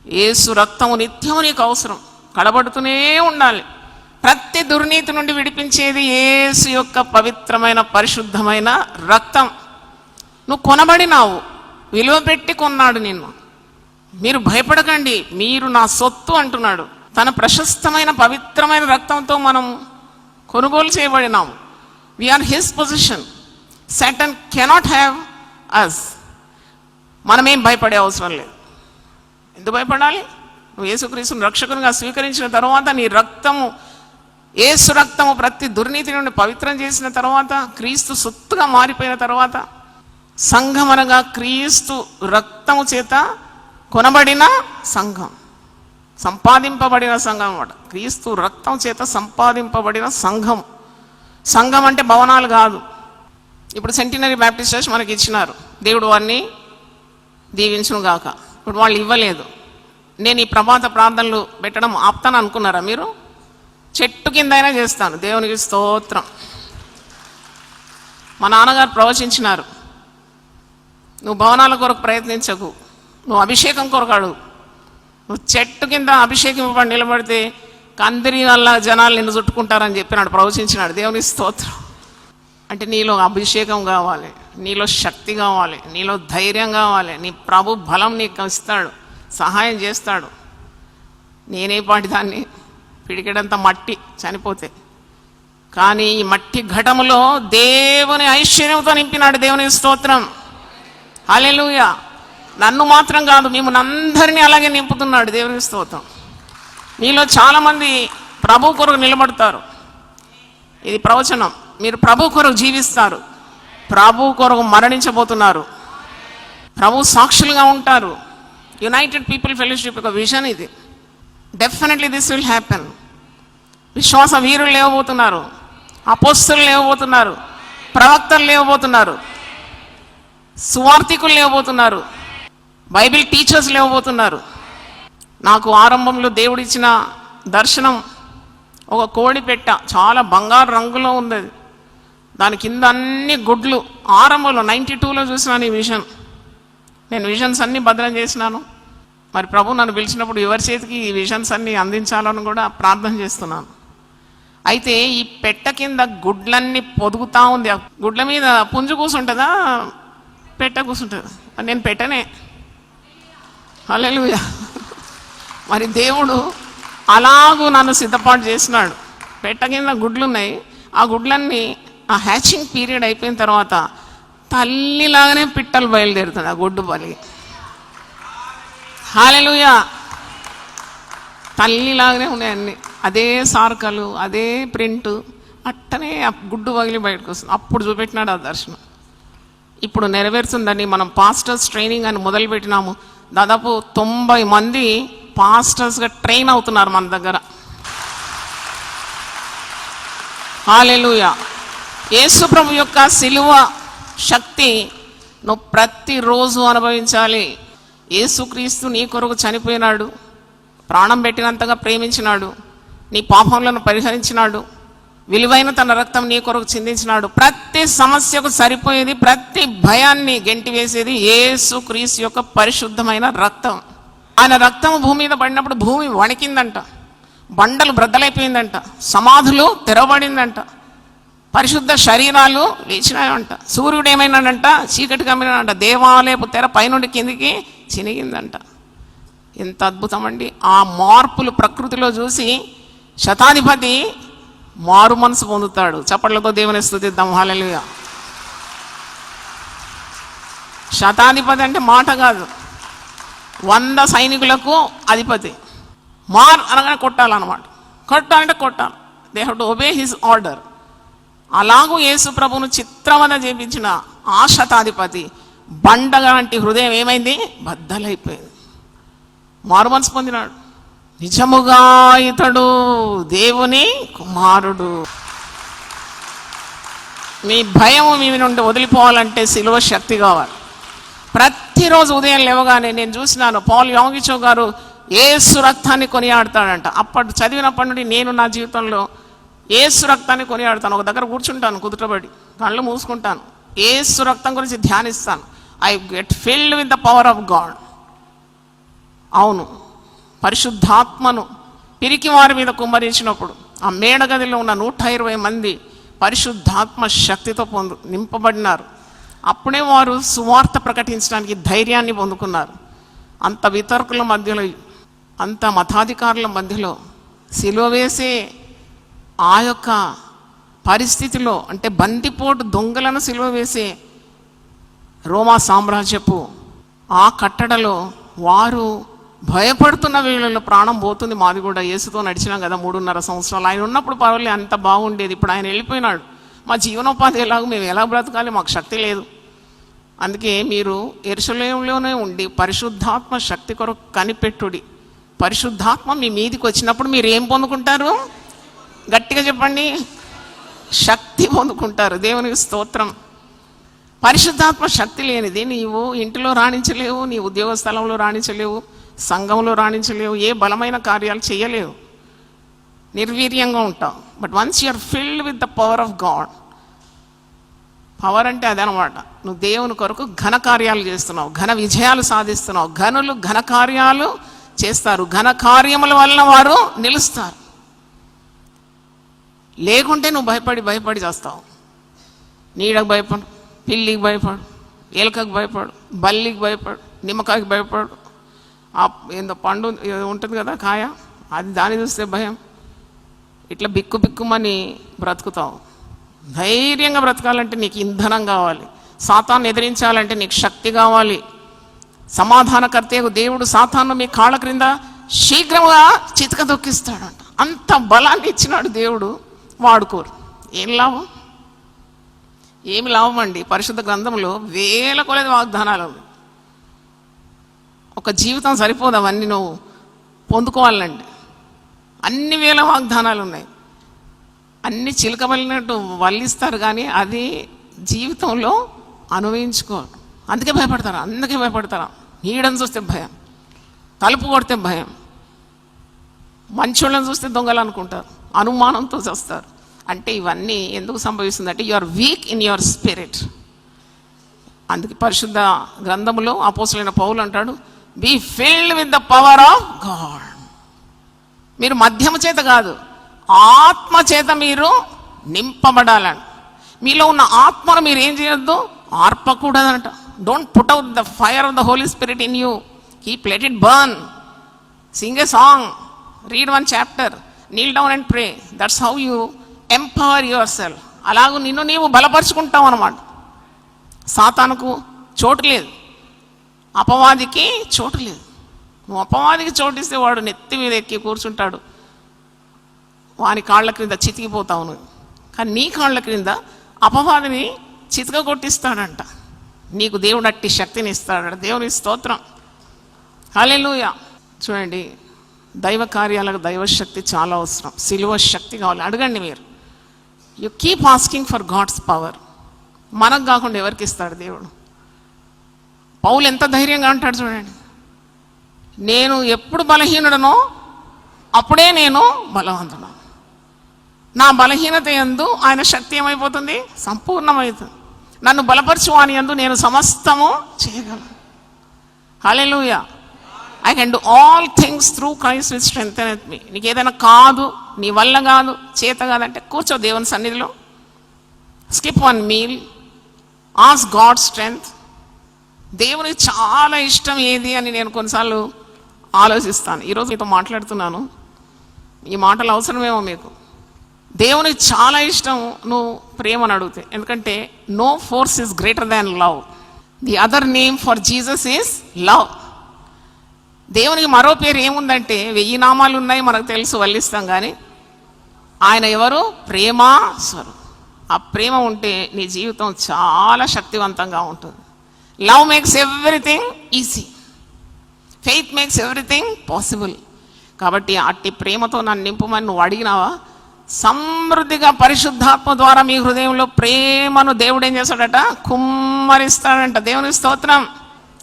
యేసు రక్తము నిత్యము నీకు అవసరం, కడబడుతూనే ఉండాలి. ప్రతి దుర్నీతి నుండి విడిపించేది యేసు యొక్క పవిత్రమైన పరిశుద్ధమైన రక్తం. నువ్వు కొనబడినావు, విలువ పెట్టి కొన్నాడు నిన్ను. మీరు భయపడకండి, మీరు నా సొత్తు అంటున్నాడు. తన ప్రశస్తమైన పవిత్రమైన రక్తంతో మనం కొనుగోలు చేయబడినాము. We're his position. Satan cannot have us. మనమేం భయపడే అవసరం లేదు. ఎందుకు భయపడాలి? నువ్వు యేసుక్రీస్తుని రక్షకునిగా స్వీకరించిన తర్వాత, నీ రక్తము, యేసు రక్తము ప్రతి దుర్నీతి నుండి పవిత్రం చేసిన తర్వాత, క్రీస్తు సొత్తుగా మారిపోయిన తర్వాత, సంఘం అనగా క్రీస్తు రక్తము చేత కొనబడిన సంఘం, సంపాదింపబడిన సంఘం అన్నమాట. క్రీస్తు రక్తం చేత సంపాదింపబడిన సంఘం. సంఘం అంటే భవనాలు కాదు. ఇప్పుడు సెంటినరీ బ్యాప్టిస్ట్ చర్చ్ మనకి ఇచ్చినారు, దేవుడు వారిని దీవించును గాక. ఇప్పుడు వాళ్ళు ఇవ్వలేదు. నేను ఈ ప్రభాత ప్రార్థనలు పెట్టడం ఆపుతాను అనుకున్నారా మీరు? చెట్టు కిందైనా చేస్తాను. దేవునికి స్తోత్రం. మా నాన్నగారు ప్రవచించినారు, నువ్వు భవనాల కొరకు ప్రయత్నించకు, నువ్వు అభిషేకం కొరకు అడుగు. నువ్వు చెట్టు కింద అభిషేకింపబడి నిలబడితే కందిరి వల్ల జనాలు నిన్ను చుట్టుకుంటారని చెప్పినాడు, ప్రవచించినాడు. దేవుని స్తోత్రం. అంటే నీలో అభిషేకం కావాలి, నీలో శక్తి కావాలి, నీలో ధైర్యం కావాలి. నీ ప్రభు బలం నీకు ఇస్తాడు, సహాయం చేస్తాడు. నేనే పాటి దాన్ని, పిడికెడంత మట్టి చనిపోతే, కానీ ఈ మట్టి ఘటములో దేవుని ఐశ్వర్యంతో నింపినాడు. దేవుని స్తోత్రం. హల్లెలూయా. నన్ను మాత్రం కాదు, మిమ్మల్ని అందరినీ అలాగే నింపుతున్నాడు. దేవుని స్తోత్రం. మీలో చాలామంది ప్రభు కొరకు నిలబడతారు. ఇది ప్రవచనం. మీరు ప్రభు కొరకు జీవిస్తారు, ప్రభు కొరకు మరణించబోతున్నారు, ప్రభు సాక్షులుగా ఉంటారు. యునైటెడ్ పీపుల్ ఫెలోషిప్ ఒక విజన్ ఇది. Definitely this will happen. విశ్వాస వీరులు లేవబోతున్నారు, అపోస్తలులు లేవబోతున్నారు, ప్రవక్తలు లేవబోతున్నారు, సువార్థికులు లేవబోతున్నారు, బైబిల్ టీచర్స్ లేవబోతున్నారు. నాకు ఆరంభంలో దేవుడు ఇచ్చిన దర్శనం ఒక కోడి పెట్ట, చాలా బంగారు రంగులో ఉంది. దాని కింద అన్ని గుడ్లు. ఆరంభంలో 92లో చూసినాను ఈ విజన్. నేను విజన్స్ అన్నీ భద్రం చేసినాను. మరి ప్రభు నన్ను పిలిచినప్పుడు ఎవరి చేతికి ఈ విజన్స్ అన్నీ అందించాలని కూడా ప్రార్థన చేస్తున్నాను. అయితే ఈ పెట్ట కింద గుడ్లన్నీ పొదుగుతూ ఉంది. ఆ గుడ్ల మీద పుంజు కూసుంటుందా, పెట్ట కూసుంటుందా? నేను పెట్టనే. హల్లెలూయా. మరి దేవుడు అలాగూ నన్ను సిద్ధపాటు చేసినాడు. పెట్ట కింద గుడ్లు ఉన్నాయి. ఆ గుడ్లన్నీ ఆ హ్యాచింగ్ పీరియడ్ అయిపోయిన తర్వాత తల్లిలాగానే పిట్టలు బయలుదేరుతుంది ఆ గొడ్డు బలి. హల్లెలూయా. తల్లిలాగానే ఉన్నాయి అన్ని, అదే సార్కలు, అదే ప్రింట్, అట్టనే ఆ గుడ్డు పగిలి బయటకు వస్తుంది. అప్పుడు చూపెట్టినాడు ఆ దర్శనం. ఇప్పుడు నెరవేరుతుందని మనం పాస్టర్స్ ట్రైనింగ్ అని మొదలుపెట్టినాము. దాదాపు 90 మంది పాస్టర్స్గా ట్రైన్ అవుతున్నారు మన దగ్గర. హల్లెలూయా. యేసు ప్రభు యొక్క సిలువ శక్తి నువ్వు ప్రతిరోజు అనుభవించాలి. యేసుక్రీస్తు నీ కొరకు చనిపోయినాడు, ప్రాణం పెట్టినంతగా ప్రేమించినాడు, నీ పాపములను పరిహరించినాడు, విలువైన తన రక్తం నీ కొరకు చిందించినాడు. ప్రతి సమస్యకు సరిపోయేది, ప్రతి భయాన్ని గెంటివేసేది యేసుక్రీస్తు యొక్క పరిశుద్ధమైన రక్తం. ఆయన రక్తం భూమి మీద పడినప్పుడు భూమి వణికిందంట, బండలు బ్రద్దలైపోయిందంట, సమాధులు తెరవబడిందంట, పరిశుద్ధ శరీరాలు లేచినాయంట. సూర్యుడు ఏమైనాడంట, చీకటి కమ్మినాడంట, దేవాలయపు తెర పైనుండి కిందికి చినిగిందంట. ఎంత అద్భుతం అండి. ఆ మార్పులు ప్రకృతిలో చూసి శతాధిపతి మారు మనసు పొందుతాడు. చప్పట్లతో దేవుని స్తుతిద్దాం. హల్లెలూయా. శతాధిపతి అంటే మాట కాదు, 100 సైనికులకు అధిపతి. మార్ అనగానే కొట్టాలన్నమాట. కొట్టాలంటే కొట్టాలి. They have to obey his order. అలాగూ యేసు ప్రభువును చిత్రవద చేపించిన ఆ శతాధిపతి బండగా లాంటి హృదయం ఏమైంది? బద్దలైపోయింది. మారు మనసు పొందినాడు. నిజముగా ఇతడు దేవుని కుమారుడు. మీ భయం మీ నుండి వదిలిపోవాలంటే సిలువ శక్తి కావాలి. ప్రతిరోజు ఉదయం లేవగానే నేను చూసినాను, పౌల్ యాంగిచో గారు యేసు రక్తాన్ని కొనియాడతాడంట. అప్పటి చదివినప్పటి నుండి నేను నా జీవితంలో యేసు రక్తాన్ని కొనియాడతాను. ఒక దగ్గర కూర్చుంటాను, కుదుటబడి కళ్ళు మూసుకుంటాను, యేసు రక్తం గురించి ధ్యానిస్తాను. I get filled with the power of God. అవును, పరిశుద్ధాత్మను పిరికి వారి మీద కుమ్మరించినప్పుడు ఆ మేడగదిలో ఉన్న 120 మంది పరిశుద్ధాత్మ శక్తితో నింపబడినారు. అప్పుడే వారు సువార్త ప్రకటించడానికి ధైర్యాన్ని పొందుకున్నారు. అంత వితర్కుల మధ్యలో, అంత మతాధికారుల మధ్యలో సిలువ వేసే ఆ యొక్క పరిస్థితిలో, అంటే బందిపోటు దొంగలను సిలువ వేసే రోమా సామ్రాజ్యపు ఆ కట్టడలో వారు భయపడుతున్న వేళల్లో ప్రాణం పోతుంది. మాది కూడా యేసుతో నడిచినాం కదా 3.5 సంవత్సరాలు. ఆయన ఉన్నప్పుడు పర్వాలేదు, అంత బాగుండేది. ఇప్పుడు ఆయన వెళ్ళిపోయినాడు. మా జీవనోపాధి ఎలాగో, మేము ఎలా బ్రతకాలి, మాకు శక్తి లేదు. అందుకే మీరు యెరూషలేములోనే ఉండి పరిశుద్ధాత్మ శక్తి కొరకు కనిపెట్టుడి. పరిశుద్ధాత్మ మీ మీదికి వచ్చినప్పుడు మీరు ఏం పొందుకుంటారు? గట్టిగా చెప్పండి. శక్తి పొందుకుంటారు. దేవునికి స్తోత్రం. పరిశుద్ధాత్మ శక్తి లేనిది నీవు ఇంటిలో రాణించలేవు, నీ ఉద్యోగ స్థలంలో రాణించలేవు, సంఘంలో రాణించలేవు, ఏ బలమైన కార్యాలు చేయలేవు, నిర్వీర్యంగా ఉంటావు. But once you're filled with the power of God. Power అంటే అదనమాట. నువ్వు దేవుని కొరకు ఘన కార్యాలు చేస్తున్నావు, ఘన విజయాలు సాధిస్తున్నావు. ఘనులు ఘన కార్యాలు చేస్తారు, ఘన కార్యముల వలన వారు నిలుస్తారు. లేకుంటే నువ్వు భయపడి చేస్తావు. నీడకు భయపడు, పిల్లికి భయపడు, ఎలుకకు భయపడు, బల్లికి భయపడు, నిమ్మకాయకి భయపడు, ఏందో పండు ఉంటుంది కదా కాయ, అది దాన్ని చూస్తే భయం. ఇట్లా బిక్కుమని బ్రతుకుతావు. ధైర్యంగా బ్రతకాలంటే నీకు ఇంధనం కావాలి. సాతాన్ని ఎదిరించాలంటే నీకు శక్తి కావాలి. సమాధానకర్త దేవుడు సాతాను మీ కాళ్ళ క్రింద శీఘ్రంగా చితక దొక్కిస్తాడంట. అంత బలాన్ని ఇచ్చినాడు దేవుడు, వాడుకోరు. ఏం లాభం? ఏమి లాభం అండి? పరిశుద్ధ గ్రంథంలో వేల కొలది వాగ్దానాలు ఉన్నాయి. ఒక జీవితం సరిపోదు అవన్నీ నువ్వు పొందుకోవాలండి. అన్ని వేల వాగ్దానాలు ఉన్నాయి. అన్ని చిలకబలినట్టు వల్లిస్తారు, కానీ అది జీవితంలో అనుభవించుకోరు. అందుకే భయపడతారా. నీడని చూస్తే భయం, తలుపు కొడితే భయం, మంచోళ్ళని చూస్తే దొంగలు అనుకుంటారు, అనుమానంతో చేస్తారు. అంటే ఇవన్నీ ఎందుకు సంభవిస్తుందంటే you are weak in your spirit. అందుకే పరిశుద్ధ గ్రంథములో అపోస్తలుడైన పౌలు అంటాడు, be filled with the power of God. మీరు మద్యము చేత కాదు, ఆత్మ చేత మీరు నింపబడాలని. మీలో ఉన్న ఆత్మను మీరు ఏం చేయొద్దు? ఆర్పకూడదంట. Don't put out the fire of the Holy Spirit in you. Keep let it burn. Sing a song, read 1 chapter, kneel down and pray. That's how you empower yourself. అలాగూ నిన్ను నీవు బలపరుచుకుంటావు అన్నమాట. సాతానుకు చోటు లేదు, అపవాదికి చోటు లేదు. నువ్వు అపవాదికి చోటిస్తే వాడు నెత్తి మీద ఎక్కి కూర్చుంటాడు, వాని కాళ్ళ క్రింద చితికిపోతావు నువ్వు. కానీ నీ కాళ్ళ క్రింద అపవాదిని చితక కొట్టిస్తాడంట. నీకు దేవుడు అట్టి శక్తిని ఇస్తాడంట. దేవుని స్తోత్రం, హల్లెలూయా. చూడండి, దైవ కార్యాలకు దైవశక్తి చాలా అవసరం. సిలువ శక్తి కావాలి. అడగండి మీరు. You keep asking for God's power. మనకు కాకుండా ఎవరికి ఇస్తాడు దేవుడు? పౌలు ఎంత ధైర్యంగా అంటాడు చూడండి, నేను ఎప్పుడు బలహీనుడనో అప్పుడే నేను బలవంతుడు. నా బలహీనత యందు ఆయన శక్తి ఏమైపోతుంది? సంపూర్ణమవుతుంది. నన్ను బలపరచు అని యందు నేను సమస్తము చేయగలను. హల్లెలూయా. I can do all things through Christ which strengtheneth me. నీకు ఏదైనా కాదు, నీ వల్ల కాదు, చేత కాదంటే కూర్చో దేవుని సన్నిధిలో, skip one meal, ask God strength. దేవునికి చాలా ఇష్టం ఏది అని నేను కొన్నిసార్లు ఆలోచిస్తాను. ఈరోజు మీతో మాట్లాడుతున్నాను, ఈ మాటలు అవసరమేమో మీకు. దేవునికి చాలా ఇష్టం నువ్వు ప్రేమను అడిగితే, ఎందుకంటే no force is greater than love. The other name for Jesus is love. దేవునికి మరో పేరు ఏముందంటే 1000 నామాలు ఉన్నాయి, మనకు తెలుసు, వల్లిస్తాం. కానీ ఆయన ఎవరు? ప్రేమా స్వరూపం. ఆ ప్రేమ ఉంటే నీ జీవితం చాలా శక్తివంతంగా ఉంటుంది. Love makes everything easy, faith makes everything possible. కాబట్టి అట్టి ప్రేమతో నన్ను నింపమని నువ్వు అడిగినావా, సమృద్ధిగా పరిశుద్ధాత్మ ద్వారా మీ హృదయంలో ప్రేమను దేవుడు ఏం చేస్తాడట? కుమ్మరిస్తాడంట. దేవుని స్తోత్రం.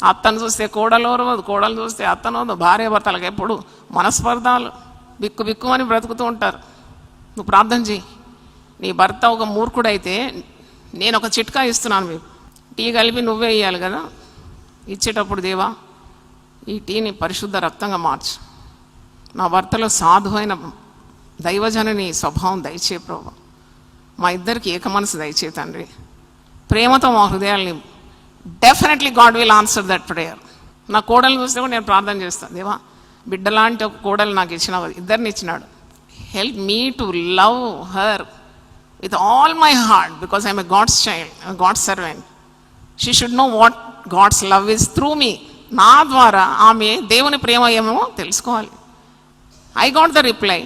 అత్తను చూస్తే కోడలు ఓరవదు, కోడలు చూస్తే అత్తనోదు. భార్య భర్తలకు ఎప్పుడు మనస్పర్ధాలు, బిక్కు బిక్కుమని బ్రతుకుతూ ఉంటారు. నువ్వు ప్రార్థన చేయి. నీ భర్త ఒక మూర్ఖుడైతే నేను ఒక చిట్కా ఇస్తున్నాను మీకు. టీ కలిపి నువ్వే ఇవ్వాలి కదా, ఇచ్చేటప్పుడు దేవా ఈ టీని పరిశుద్ధ రక్తంగా మార్చు, నా భర్తలో సాధువైన దైవజనని స్వభావం దయచే ప్రభు, మా ఇద్దరికి ఏక మనసు దయచే తండ్రి, ప్రేమతో మా హృదయాల్ని. Definitely God will answer that prayer. నా కోడలు చూస్తే కూడా నేను ప్రార్థన చేస్తాను, దేవా బిడ్డలాంటి ఒక కోడలు నాకు ఇచ్చినావు, ఇద్దరిని ఇచ్చినాడు. Help me to love her with all my heart because I'm a God's child, God's servant. She should know what God's love is through me. నా ద్వారా ఆమె దేవుని ప్రేమ ఏమో తెలుసుకోవాలి. I got the reply.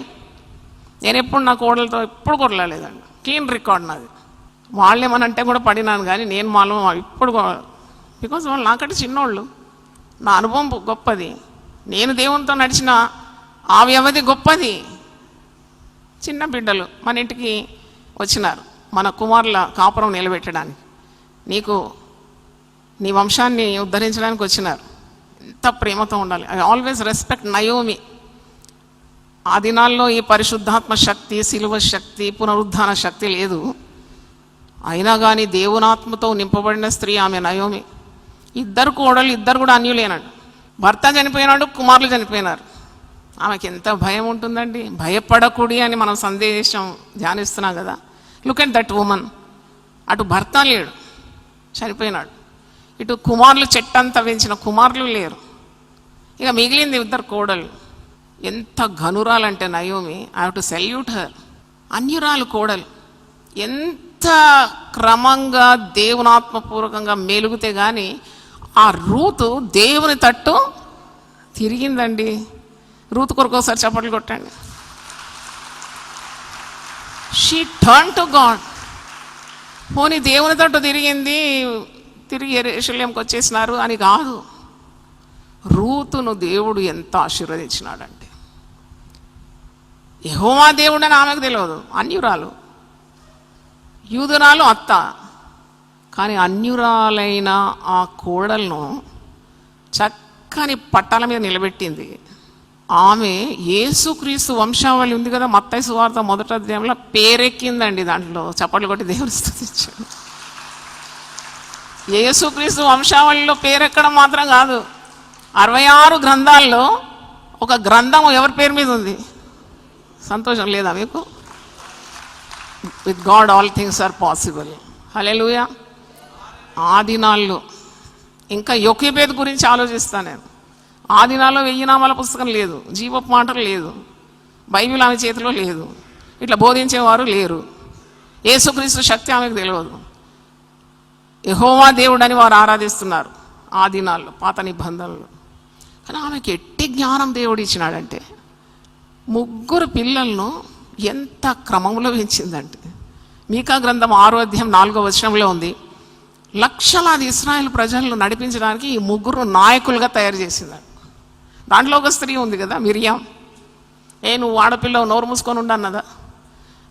నేను ఎప్పుడు నా కోడలతో ఎప్పుడు కొరలేదండి, క్లీన్ రికార్డ్ నాది. వాళ్ళేమనంటే కూడా పడినాను, కానీ నేను మాలో ఇప్పుడు బికాజ్ వాళ్ళు నాకంటే చిన్నోళ్ళు. నా అనుభవం గొప్పది, నేను దేవునితో నడిచిన ఆ వ్యవధి గొప్పది. చిన్న బిడ్డలు మన ఇంటికి వచ్చినారు మన కుమారుల కాపురం నిలబెట్టడానికి, నీకు నీ వంశాన్ని ఉద్ధరించడానికి వచ్చినారు. ఎంత ప్రేమతో ఉండాలి. I always respect Naomi. ఆ దినాల్లో ఈ పరిశుద్ధాత్మ శక్తి, సిలువ శక్తి, పునరుద్ధాన శక్తి లేదు. అయినా కానీ దేవునాత్మతో నింపబడిన స్త్రీ ఆమె నయోమి. ఇద్దరు కోడలు, ఇద్దరు కూడా అన్యులేనాడు. భర్త చనిపోయినాడు, కుమారులు చనిపోయినారు. ఆమెకి ఎంత భయం ఉంటుందండి. భయపడకూడి అని మనం సందేశం ధ్యానిస్తున్నాం కదా. Look at that woman. అటు భర్త లేడు, చనిపోయినాడు. ఇటు కుమారులు చెట్టంతా పెంచిన కుమారులు లేరు. ఇక మిగిలింది ఇద్దరు కోడలు. ఎంత ఘనురాలంటే Naomi, I have to salute her. అన్యురాలు కోడలు ఎంత క్రమంగా దేవునాత్మపూర్వకంగా మెలుగుతే కానీ ఆ రూతు దేవుని తట్టు తిరిగిందండి. రూతు కొరకు ఒకసారి చప్పట్లు కొట్టండి. She turn to God. పోనీ దేవుని తట్టు తిరిగింది, తిరిగి యెరూషలేంకి వచ్చేసినారు అని కాదు. రూతును దేవుడు ఎంత ఆశీర్వదించినాడంటే, యెహోవా దేవుడు అని ఆమెకు తెలియదు, అన్యురాలు, యూదురాలు అత్త. కానీ అన్యురాలైన ఆ కోడలను చక్కని పట్టాల మీద నిలబెట్టింది. ఆమె యేసుక్రీస్తు వంశావళి ఉంది కదా, మత్తయి సువార్త 1వ అధ్యాయంలో పేరెక్కిందండి. దాంట్లో చప్పట్లు కొట్టి దేవుని స్తుతించాడు. యేసుక్రీస్తు వంశావళిలో పేరెక్కడం మాత్రం కాదు, 66 గ్రంథాల్లో ఒక గ్రంథం ఎవరి పేరు మీద ఉంది? సంతోషం లేదా మీకు? With God all things are possible. హల్లెలూయా. ఆ దినాల్లో ఇంకా యొకేబేద్ గురించి ఆలోచిస్తాను నేను. ఆ దినాల్లో 1000 నామాల పుస్తకం లేదు, జీవపు మాటలు లేదు, బైబిల్ ఆమె చేతిలో లేదు, ఇట్లా బోధించేవారు లేరు, యేసుక్రీస్తు శక్తి ఆమెకు తెలియదు. యెహోవా దేవుడని వారు ఆరాధిస్తున్నారు ఆ దినాల్లో, పాత నిబంధనలు. కానీ ఆమెకి ఎట్టి జ్ఞానం దేవుడు ఇచ్చినాడంటే 3 పిల్లలను ఎంత క్రమంలో పెంచిందంటే, మీకా గ్రంథం 6వ అధ్యాయం 4వ వచనంలో ఉంది, లక్షలాది ఇశ్రాయేలు ప్రజలను నడిపించడానికి ఈ 3 నాయకులుగా తయారు చేసిందండి. దాంట్లో ఒక స్త్రీ ఉంది కదా, మిరియాం. నువ్వు ఆడపిల్లవు, నోరు మూసుకొని ఉండన్నదా?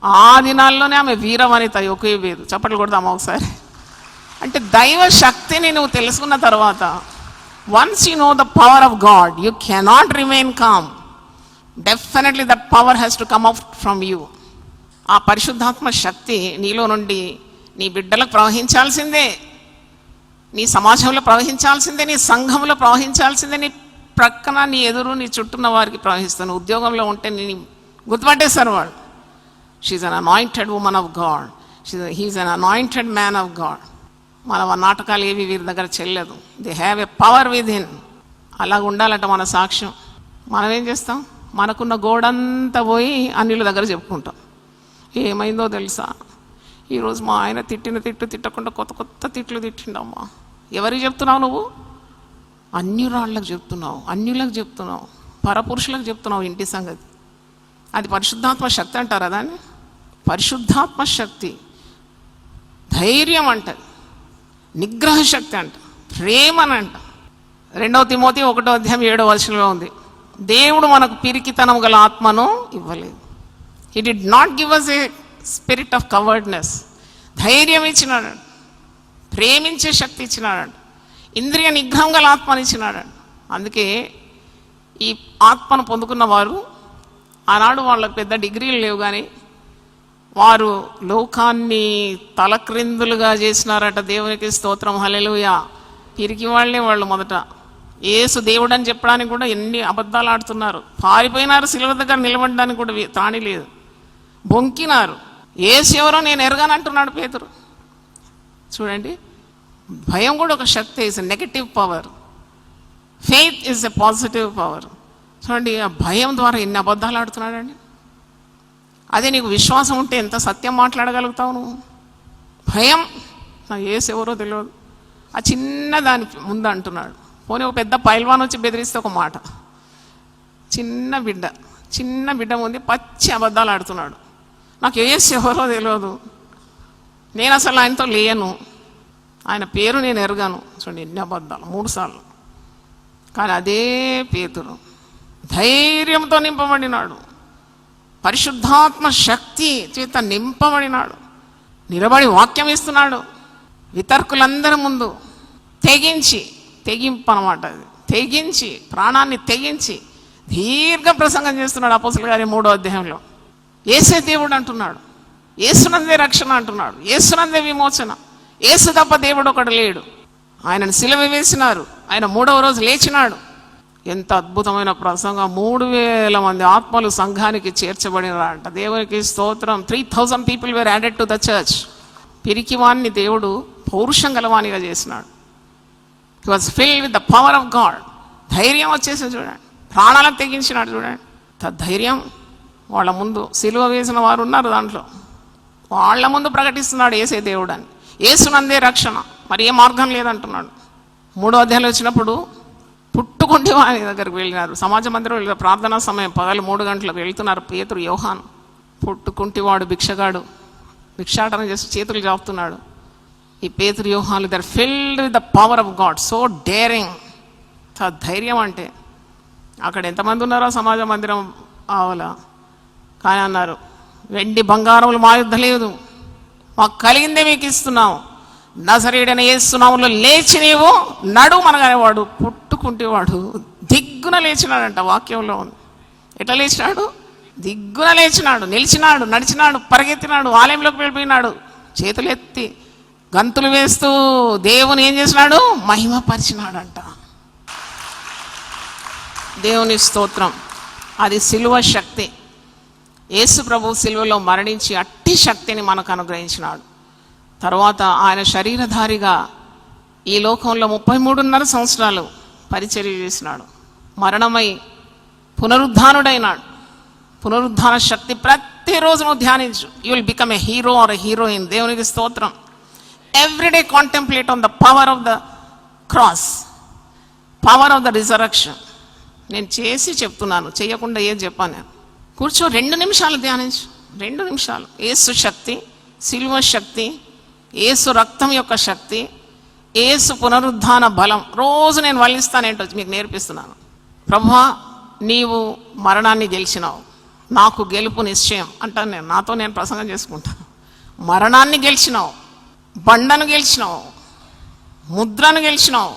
ఆ దినాల్లోనే ఆమె వీరవనిత, ఒకే వేదు. చప్పట్లు కొడదామా ఒకసారి? అంటే దైవ శక్తిని నువ్వు తెలుసుకున్న తర్వాత, once you know the power of God, you cannot remain calm. Definitely that power has to come out from you. ఆ పరిశుద్ధాత్మ శక్తి నీలో నుండి నీ బిడ్డలకు ప్రవహించాల్సిందే, నీ సమాజంలో ప్రవహించాల్సిందే, నీ సంఘంలో ప్రవహించాల్సిందే, నీ ప్రక్కన, నీ ఎదురు, నీ చుట్టూన్న వారికి ప్రవహిస్తాను. ఉద్యోగంలో ఉంటే నేను గుర్తుపట్టేశారు వాళ్ళు. She's an anointed woman of God, he's an anointed man of God. మన నాటకాలు ఏవి వీరి దగ్గర చెల్లదు. They have a power with him. అలాగ ఉండాలంట మన సాక్ష్యం. మనం ఏం చేస్తాం? మనకున్న గోడంతా పోయి అన్యుల దగ్గర చెప్పుకుంటాం. ఏమైందో తెలుసా, ఈరోజు మా ఆయన తిట్టకుండా కొత్త తిట్లు తిట్టిండమ్మా. ఎవరికి చెప్తున్నావు నువ్వు? అన్యురాళ్ళకు చెప్తున్నావు, అన్యులకు చెప్తున్నావు, పరపురుషులకు చెప్తున్నావు ఇంటి సంగతి. అది పరిశుద్ధాత్మ శక్తి అంటారా దాన్ని? పరిశుద్ధాత్మ శక్తి ధైర్యం అంటది, నిగ్రహ శక్తి అంట, ప్రేమనంట. 2 తిమోతి 1వ అధ్యాయం 7వ వచనంలో ఉంది, దేవుడు మనకు పిరికితనం గల ఆత్మను ఇవ్వలేదు. He did not give us a spirit of cowardness. ధైర్యం ఇచ్చినాడంట, ప్రేమించే శక్తి ఇచ్చినాడంట, ఇంద్రియ నిగ్రహం గల ఆత్మని ఇచ్చినాడంట. అందుకే ఈ ఆత్మను పొందుకున్న వారు ఆనాడు వాళ్ళకి పెద్ద డిగ్రీలు లేవు, కానీ వారు లోకాన్ని తలక్రిందులుగా చేసినారట. దేవునికి స్తోత్రం, హల్లెలూయా. పిరికి వాళ్ళే వాళ్ళు. మొదట యేసు దేవుడు అని చెప్పడానికి కూడా ఎన్ని అబద్ధాలు ఆడుతున్నారు. పారిపోయినారు, సిలువ దగ్గర నిలబడడానికి కూడా తాణి లేదు, బొంకినారు. యేసు ఎవరో నేను ఎరగానంటున్నాడు పేతురు. చూడండి, భయం కూడా ఒక శక్తి, is a negative power. Faith is a positive power. చూడండి, ఆ భయం ద్వారా ఎన్ని అబద్ధాలు ఆడుతున్నాడండి. అదే నీకు విశ్వాసం ఉంటే ఎంత సత్యం మాట్లాడగలుగుతావు నువ్వు. భయం, నాకు యేసు ఎవరో తెలియదు, ఆ చిన్న దాని ముందు అంటున్నాడు. పోనీ ఒక పెద్ద పైల్వాన్ వచ్చి బెదిరిస్తే ఒక మాట, చిన్న బిడ్డ ముందు పచ్చి అబద్ధాలు ఆడుతున్నాడు. నాకు యేసు ఎవరో తెలియదు, నేను అసలు ఆయనతో లేను, ఆయన పేరు నేను ఎరగాను. చూడండి ఎన్ని అబద్ధాలు, 3 సార్లు. కానీ అదే పేతురు ధైర్యంతో నింపబడినాడు, పరిశుద్ధాత్మ శక్తి చేత నింపబడినాడు, నిలబడి వాక్యం ఇస్తున్నాడు. వితర్కులందరి ముందు తెగింపు అనమాట అది, తెగించి ప్రాణాన్ని తెగించి దీర్ఘ ప్రసంగం చేస్తున్నాడు. అపోస్తలుల కార్యం 3వ అధ్యాయంలో యేసే దేవుడు అంటున్నాడు, యేసునందే రక్షణ అంటున్నాడు, యేసునందే విమోచన, యేసు తప్ప దేవుడు ఒకడు లేడు. ఆయనను సిలువ వేసినారు, ఆయన 3వ రోజు లేచినాడు. ఎంత అద్భుతమైన ప్రసంగం. 3000 మంది ఆత్మలు సంఘానికి చేర్చబడినారంట. దేవునికి స్తోత్రం. 3000 people were added to the church. పిరికివాన్ని దేవుడు పౌరుషం గలవానిగా చేసినాడు. He was filled with the power of God. ధైర్యం వచ్చేసి చూడండి, ప్రాణాలకు తెగించినాడు. చూడండి ధైర్యం. వాళ్ళ ముందు సిలువ వేసిన వారు ఉన్నారు, దాంట్లో వాళ్ళ ముందు ప్రకటిస్తున్నాడు యేసే దేవుడు అని, యేసునందే రక్షణ, మరి ఏ మార్గం లేదంటున్నాడు. 3వ అధ్యాయంలో వచ్చినప్పుడు పుట్టుకుంటే వాని దగ్గరికి వెళ్ళినారు. సమాజ మందిరం వెళ్ళిన ప్రార్థనా సమయం పగలు 3 గంటలకు వెళ్తున్నారు. పేతురు, యోహాను. పుట్టుకుంటివాడు భిక్షగాడు, భిక్షాటన చేసి చేతులు జాపుతున్నాడు. ఈ పేతురు, యోహాను, they're filled with the power of God. So daring, ధైర్యం అంటే. అక్కడ ఎంతమంది ఉన్నారో సమాజ మందిరం ఆవల. కానీ అన్నారు, వెండి బంగారములు మా యుద్ధ లేదు, మాకు కలిగిందే మీకు ఇస్తున్నాం, నజరేయుడైన యేసు నామములో లేచి నీవు నడుము అనగానే వాడు పుట్టుకుంటేవాడు దిగ్గున లేచినాడంట. వాక్యంలో ఉంది. ఎట్లా లేచినాడు? దిగ్గున లేచినాడు, నిలిచినాడు, నడిచినాడు, పరిగెత్తినాడు, ఆలయంలోకి వెళ్ళిపోయినాడు, చేతులు ఎత్తి గంతులు వేస్తూ దేవుని ఏం చేసినాడు? మహిమపరిచినాడంట. దేవుని స్తోత్రం. అది సిలువ శక్తి. యేసు ప్రభు సిలువలో మరణించి అట్టి శక్తిని మనకు అనుగ్రహించినాడు. తర్వాత ఆయన శరీరధారిగా ఈ లోకంలో 33.5 సంవత్సరాలు పరిచర్య చేసినాడు. మరణమై పునరుద్ధానుడైనాడు. పునరుద్ధాన శక్తి ప్రతిరోజు నువ్వు ధ్యానించు. You will become a hero or a heroine. దేవునికి స్తోత్రం. Every day contemplate on the power of the cross, power of the resurrection. నేను చేసి చెప్తున్నాను, చేయకుండా ఏం చెప్పాను నేను. కూర్చో 2 నిమిషాలు ధ్యానించు, 2 నిమిషాలు. యేసు శక్తి, సిలువ శక్తి, యేసు రక్తం యొక్క శక్తి, యేసు పునరుద్ధాన బలం రోజు నేను వల్లిస్తానేంటో మీకు నేర్పిస్తున్నాను. ప్రభువా, నీవు మరణాన్ని గెలిచినావు, నాకు గెలుపు నిశ్చయం అంటాను నేను. నాతో నేను ప్రసంగం చేసుకుంటాను. మరణాన్ని గెలిచినావు, బండను గెలిచినావు, ముద్రను గెలిచినావు,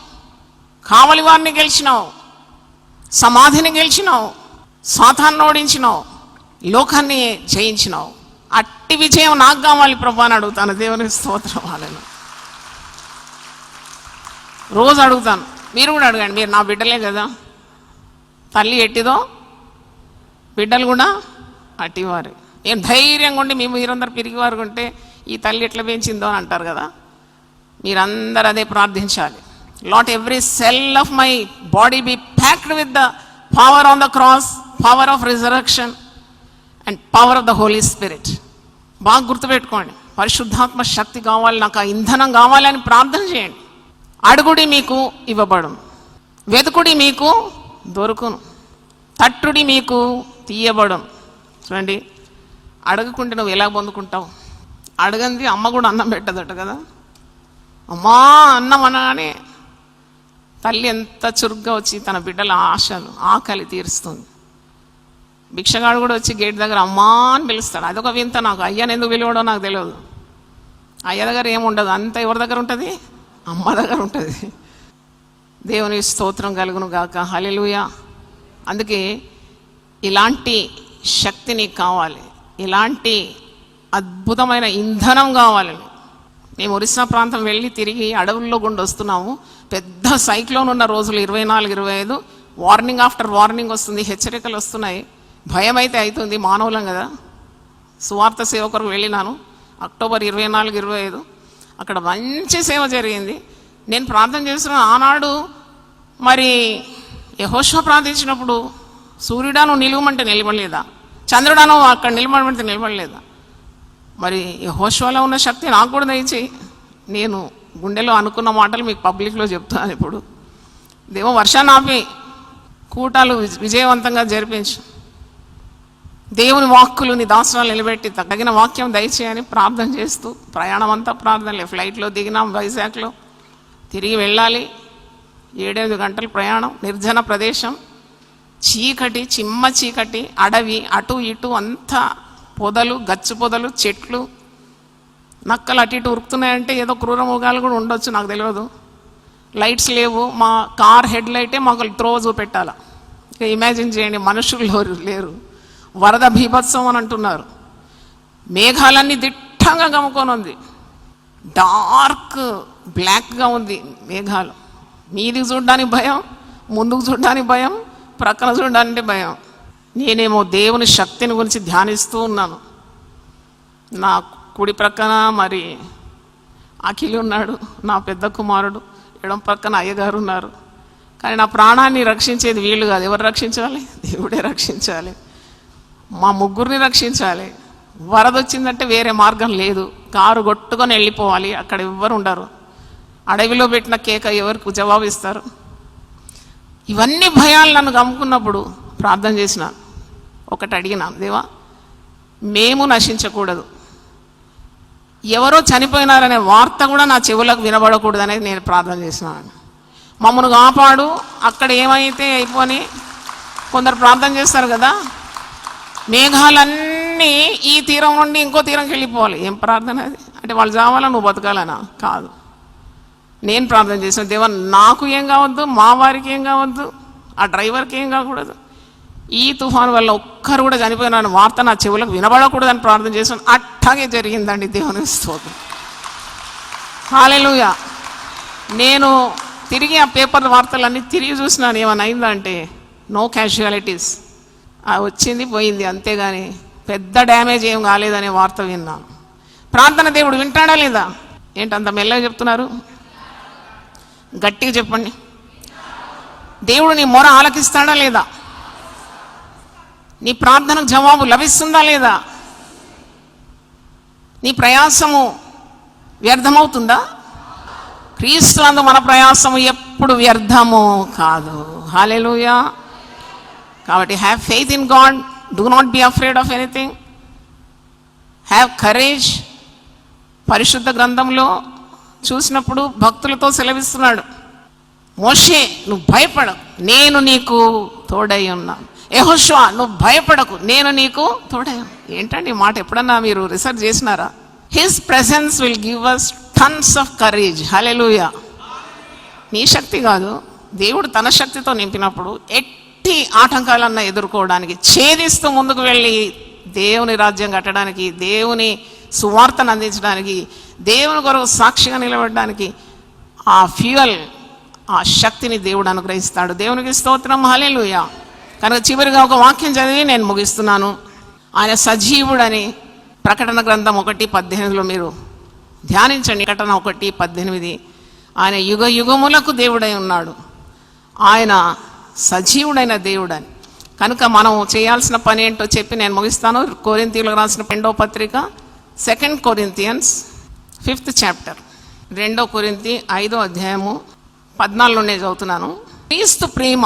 కావలివారిని గెలిచినావు, సమాధిని గెలిచినావు, సాతాన్ని ఓడించినావు, లోకాన్ని జయించినావు. అట్టి విజయం నాకు కావాలి ప్రభు అని అడుగుతాను. దేవుని స్తోత్రం. వాళ్ళను రోజు అడుగుతాను. మీరు కూడా అడగండి. మీరు నా బిడ్డలే కదా. తల్లి ఎట్టిదో బిడ్డలు కూడా అట్టివారు. ఏం ధైర్యంగా ఉండి మీరందరూ పిరిగివారు ఉంటే ఈ తల్లి ఎట్లా పెంచిందో అని అంటారు కదా. మీరందరూ అదే ప్రార్థించాలి. Let every cell of my body be packed with the power on the cross, power of resurrection and power of the Holy Spirit. బాగా గుర్తుపెట్టుకోండి. పరిశుద్ధాత్మ శక్తి కావాలి, నాకు ఆ ఇంధనం కావాలి అని ప్రార్థన చేయండి. అడుగుడి మీకు ఇవ్వబడును, వెతుకుడి మీకు దొరుకును, తట్టుడి మీకు తీయబడును. చూడండి, అడగకుంటే నువ్వు ఎలా పొందుకుంటావు? అడగంది అమ్మ కూడా అన్నం పెట్టదట కదా. అమ్మా అన్నం అనగానే తల్లి ఎంత చురుగ్గా వచ్చి తన బిడ్డల ఆశలు, ఆకలి తీరుస్తుంది. భిక్షగాడు కూడా వచ్చి గేట్ దగ్గర అమ్మా అని పిలుస్తాడు. అదొక వింత నాకు. అయ్యని ఎందుకు పిలవడో నాకు తెలియదు. అయ్య దగ్గర ఏముండదు, అంతా ఎవరి దగ్గర ఉంటుంది? అమ్మ దగ్గర ఉంటుంది. దేవుని స్తోత్రం కలుగును గాక. హల్లెలూయా. అందుకే ఇలాంటి శక్తి నీకు కావాలి, ఇలాంటి అద్భుతమైన ఇంధనం కావాలి. మేము ఒరిస్సా ప్రాంతం వెళ్ళి తిరిగి అడవుల్లో గుండా వస్తున్నాము. పెద్ద సైక్లోన్ ఉన్న రోజులు 24-25 వార్నింగ్ ఆఫ్టర్ వార్నింగ్ వస్తుంది, హెచ్చరికలు వస్తున్నాయి. భయం అయితే అవుతుంది, మానవులం కదా. సువార్త సేవ కొరకు వెళ్ళినాను అక్టోబర్ 24-25. అక్కడ మంచి సేవ జరిగింది. నేను ప్రార్థన చేస్తున్నాను. ఆనాడు మరి యెహోషువ ప్రార్థించినప్పుడు సూర్యుడాను నిలువమంటే నిలబడలేదా? చంద్రుడాను అక్కడ నిలబడమంటే నిలబడలేదా? మరి యెహోషువలో ఉన్న శక్తి నాకు కూడా దయచేయి. నేను గుండెలో అనుకున్న మాటలు మీకు పబ్లిక్లో చెప్తాను. ఇప్పుడు దేవో వర్షాన్ని ఆపి కూటాలు విజయవంతంగా జరిపించు. దేవుని వాక్కులు నీ దాసరాలు నిలబెట్టి తగిన వాక్యం దయచేయని ప్రార్థన చేస్తూ ప్రయాణం అంతా ప్రార్థనలే. ఫ్లైట్లో దిగినాం వైజాగ్లో, తిరిగి వెళ్ళాలి. 7-8 గంటల ప్రయాణం, నిర్జన ప్రదేశం, చీకటి, చిమ్మ చీకటి, అడవి, అటు ఇటు అంతా పొదలు, గచ్చు పొదలు, చెట్లు, నక్కలు అటు ఇటు ఉరుకుతున్నాయంటే ఏదో క్రూర మృగాలు కూడా ఉండొచ్చు, నాకు తెలియదు. లైట్స్ లేవు. మా కార్ హెడ్ లైటే మాకు త్రో చూపెట్టాల. ఇక ఇమాజిన్ చేయండి, మనుషులు లేరు. వరద బీభత్సం అని అంటున్నారు. మేఘాలన్నీ దిట్టంగా గమ్ముకొని ఉంది. డార్క్ బ్లాక్గా ఉంది మేఘాలు. మీదికి చూడడానికి భయం, ముందుకు చూడడానికి భయం, ప్రక్కన చూడడానికి భయం. నేనేమో దేవుని శక్తిని గురించి ధ్యానిస్తూ ఉన్నాను. నా కుడి ప్రక్కన మరి అఖిల్ ఉన్నాడు, నా పెద్ద కుమారుడు. ఎడం పక్కన అయ్యగారు ఉన్నారు. కానీ నా ప్రాణాన్ని రక్షించేది వీళ్ళు కాదు. ఎవరు రక్షించాలి? దేవుడే రక్షించాలి. మా ముగ్గురిని రక్షించాలి. వరద వచ్చిందంటే వేరే మార్గం లేదు. కారు కొట్టుకొని వెళ్ళిపోవాలి. అక్కడ ఎవ్వరు ఉండరు. అడవిలో పెట్టిన కేక ఎవరికి జవాబు ఇస్తారు? ఇవన్నీ భయాలు నన్ను గమ్ముకున్నప్పుడు ప్రార్థన చేసిన ఒకటి అడిగినాను, దేవా మేము నశించకూడదు, ఎవరో చనిపోయినారనే వార్త కూడా నా చెవులకు వినబడకూడదు అనేది నేను ప్రార్థన చేసినాను. మమ్మల్ని కాపాడు, అక్కడ ఏమైతే అయిపోని కొందరు ప్రార్థన చేస్తారు కదా, మేఘాలన్నీ ఈ తీరం నుండి ఇంకో తీరంకి వెళ్ళిపోవాలి. ఏం ప్రార్థన అది? అంటే వాళ్ళు చావాలా, నువ్వు బతకాలనా? కాదు. నేను ప్రార్థన చేసిన, దేవా నాకు ఏం కావద్దు, మా వారికి ఏం కావద్దు, ఆ డ్రైవర్కి ఏం కాకూడదు, ఈ తుఫాను వల్ల ఒక్కరు కూడా చనిపోయిన వార్త నా చెవులకు వినబడకూడదని ప్రార్థన చేశాను. అట్టాగే జరిగిందండి. దేవుని స్తోత్రం. హల్లెలూయా. నేను తిరిగి ఆ పేపర్ వార్తలన్నీ తిరిగి చూసినాను. ఏమైనా అయిందా అంటే నో క్యాజువాలిటీస్, వచ్చింది పోయింది, అంతేగాని పెద్ద డ్యామేజ్ ఏం కాలేదనే వార్త విన్నాను. ప్రార్థన దేవుడు వింటాడా లేదా? ఏంటి అంత మెల్లగా చెప్తున్నారు? గట్టిగా చెప్పండి. దేవుడు నీ మొర ఆలకిస్తాడా లేదా? నీ ప్రార్థనకు జవాబు లభిస్తుందా లేదా? నీ ప్రయాసము వ్యర్థమవుతుందా? క్రీస్తునందు మన ప్రయాసము ఎప్పుడు వ్యర్థము కాదు. హల్లెలూయా. కాబట్టి have faith in God, do not be afraid of anything, have courage. పరిశుద్ధ గ్రంథంలో చూసినప్పుడు భక్తులతో సెలవిస్తున్నాడు, మోషే నువ్వు భయపడకు, నేను నీకు తోడై ఉన్నాను. యెహోషువ నువ్వు భయపడకు, నేను నీకు తోడై ఉన్నాను. ఏంటండి ఈ మాట ఎప్పుడన్నా మీరు రిసర్చ్ చేసినారా? His presence will give us tons of courage. హల్లెలూయా. నీ శక్తి కాదు, దేవుడు తన శక్తితో నింపినప్పుడు ఎట్టి ఆటంకాలన్నా ఎదుర్కోవడానికి, ఛేదిస్తూ ముందుకు వెళ్ళి దేవుని రాజ్యం కట్టడానికి, దేవుని సువార్తను అందించడానికి, దేవుని కొరకు సాక్షిగా నిలబడడానికి ఆ ఫ్యూయల్, ఆ శక్తిని దేవుడు అనుగ్రహిస్తాడు. దేవునికి స్తోత్రం. హల్లెలూయా. కనుక చివరిగా ఒక వాక్యం చదివి నేను ముగిస్తున్నాను. ఆయన సజీవుడని ప్రకటన గ్రంథం 1:18 మీరు ధ్యానించండి. ప్రకటన 1:18. ఆయన యుగ యుగములకు దేవుడై ఉన్నాడు, ఆయన సజీవుడైన దేవుడని. కనుక మనం చేయాల్సిన పని ఏంటో చెప్పి నేను ముగిస్తాను. కొరింథీయులకు రాసిన 2వ పత్రిక 2 Corinthians 5th chapter, 2 కొరింథీ 5వ అధ్యాయము 14 నుండి చదువుతున్నాను. క్రీస్తు ప్రేమ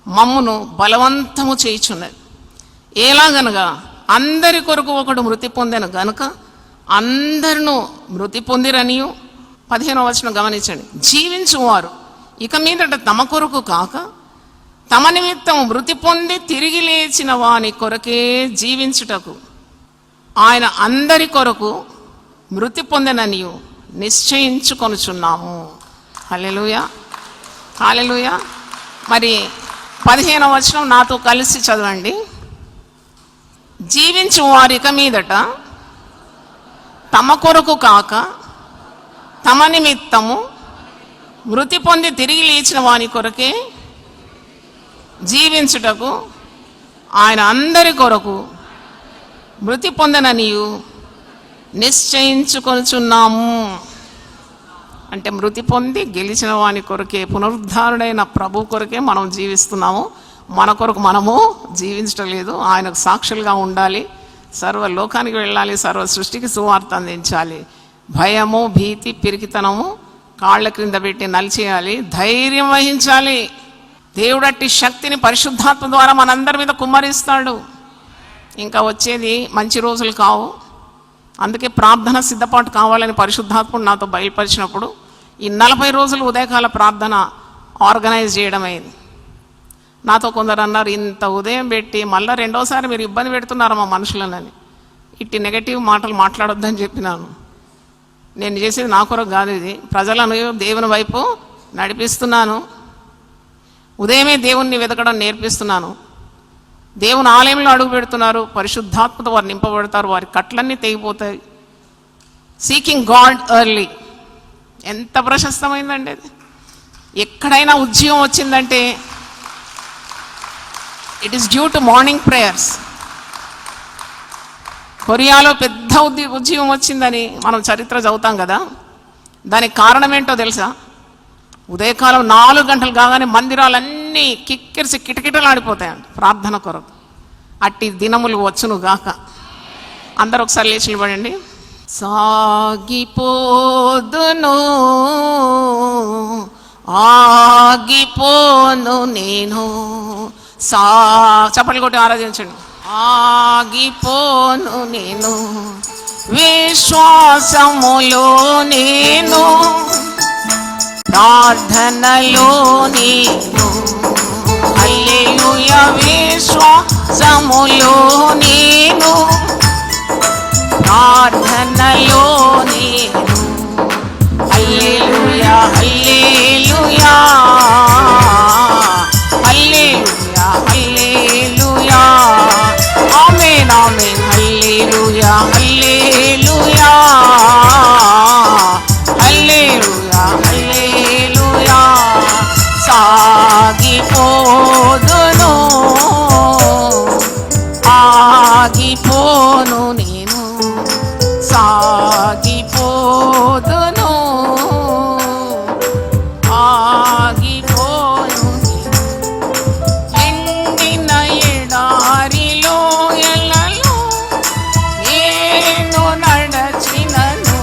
మమ్మును బలవంతము చేయుచున్నది. ఎలాగనగా అందరి కొరకు ఒకడు మృతి పొందెను గనుక అందరినూ మృతి పొందిరనియు. 15వ వచనం గమనించండి. జీవించువారు ఇక మీదట తమ కొరకు కాక తమ నిమిత్తం మృతి పొంది తిరిగి లేచిన వాని కొరకే జీవించుటకు ఆయన అందరి కొరకు మృతి పొందెననియు నిశ్చయించుకొనుచున్నాము. హల్లెలూయా. హల్లెలూయా. మరి 15వ వచనం నాతో కలిసి చదవండి. జీవించు వారి ఇక మీదట తమ కొరకు కాక తమ నిమిత్తము మృతి పొంది తిరిగి లేచిన వాని కొరకే జీవించుటకు ఆయన అందరి కొరకు మృతి పొందననియు నిశ్చయించుకొనుచున్నాము. అంటే మృతి పొంది గెలిచిన వాని కొరకే, పునరుద్ధారుడైన ప్రభు కొరకే మనం జీవిస్తున్నాము. మన కొరకు మనము జీవించటం లేదు. ఆయనకు సాక్షులుగా ఉండాలి, సర్వ లోకానికి వెళ్ళాలి, సర్వ సృష్టికి సువార్త అందించాలి. భయము, భీతి, పిరికితనము కాళ్ళ క్రింద పెట్టి నలిచేయాలి, ధైర్యం వహించాలి. దేవుడట్టి శక్తిని పరిశుద్ధాత్మ ద్వారా మనందరి మీద కుమ్మరిస్తాడు. ఇంకా వచ్చేది మంచి రోజులు కావు. అందుకే ప్రార్థన సిద్ధపాటు కావాలని పరిశుద్ధాత్ముడు నాతో బయలుపరిచినప్పుడు ఈ 40 రోజులు ఉదయకాల ప్రార్థన ఆర్గనైజ్ చేయడం అయింది. నాతో కొందరు అన్నారు, ఇంత ఉదయం పెట్టి మళ్ళీ రెండోసారి మీరు ఇబ్బంది పెడుతున్నారు మా మనుషులనని. ఇట్టి నెగటివ్ మాటలు మాట్లాడొద్దని చెప్పినాను. నేను చేసేది నా కొరకు కాదు, ఇది ప్రజలను దేవుని వైపు నడిపిస్తున్నాను. ఉదయమే దేవుణ్ణి వెతకడం నేర్పిస్తున్నాను. దేవుని ఆలయంలో అడుగు పెడుతున్నారు, పరిశుద్ధాత్మతో వారు నింపబడతారు, వారి కట్లన్నీ తెగిపోతాయి. సీకింగ్ గాడ్ ఎర్లీ ఎంత ప్రశస్తమైందండి అది. ఎక్కడైనా ఉద్యోగం వచ్చిందంటే it is due to morning prayers. కొరియాలో పెద్ద ఉద్యమం వచ్చిందని మనం చరిత్ర చదువుతాం కదా. దానికి కారణం ఏంటో తెలుసా? ఉదయకాలం 4 గంటలు కాగానే మందిరాలన్నీ కిక్కిరిసి కిటకిటలాడిపోతాయండి ప్రార్థన కొరకు. అట్టి దినములు వచ్చును గాక. అందరూ ఒకసారి లేచి నిలబడండి. సాగిపోదును ఆగిపోను నేను, చప్పట్లు కొట్టి ఆరాధించండి. ఆగిపోను నేను విశ్వాసములో, నేను ప్రార్థనలో, నేను హల్లెలూయా. విశ్వాసములో నేను, ప్రార్థనలో నేను హల్లెలూయా, హల్లెలూయా, హల్లెలూయా, హల్లెలూయా, ఆమేన్, ఆమేన్, హల్లెలూయా, హల్లెలూయా, హల్లెలూయా, హల్లెలూయా. సాగిపోదును ఆగిపోను నేను, సాగిపోదును ఆగిపోను నేను. ఎండిన ఎడారిలో ఎలలో నేను నడచినను,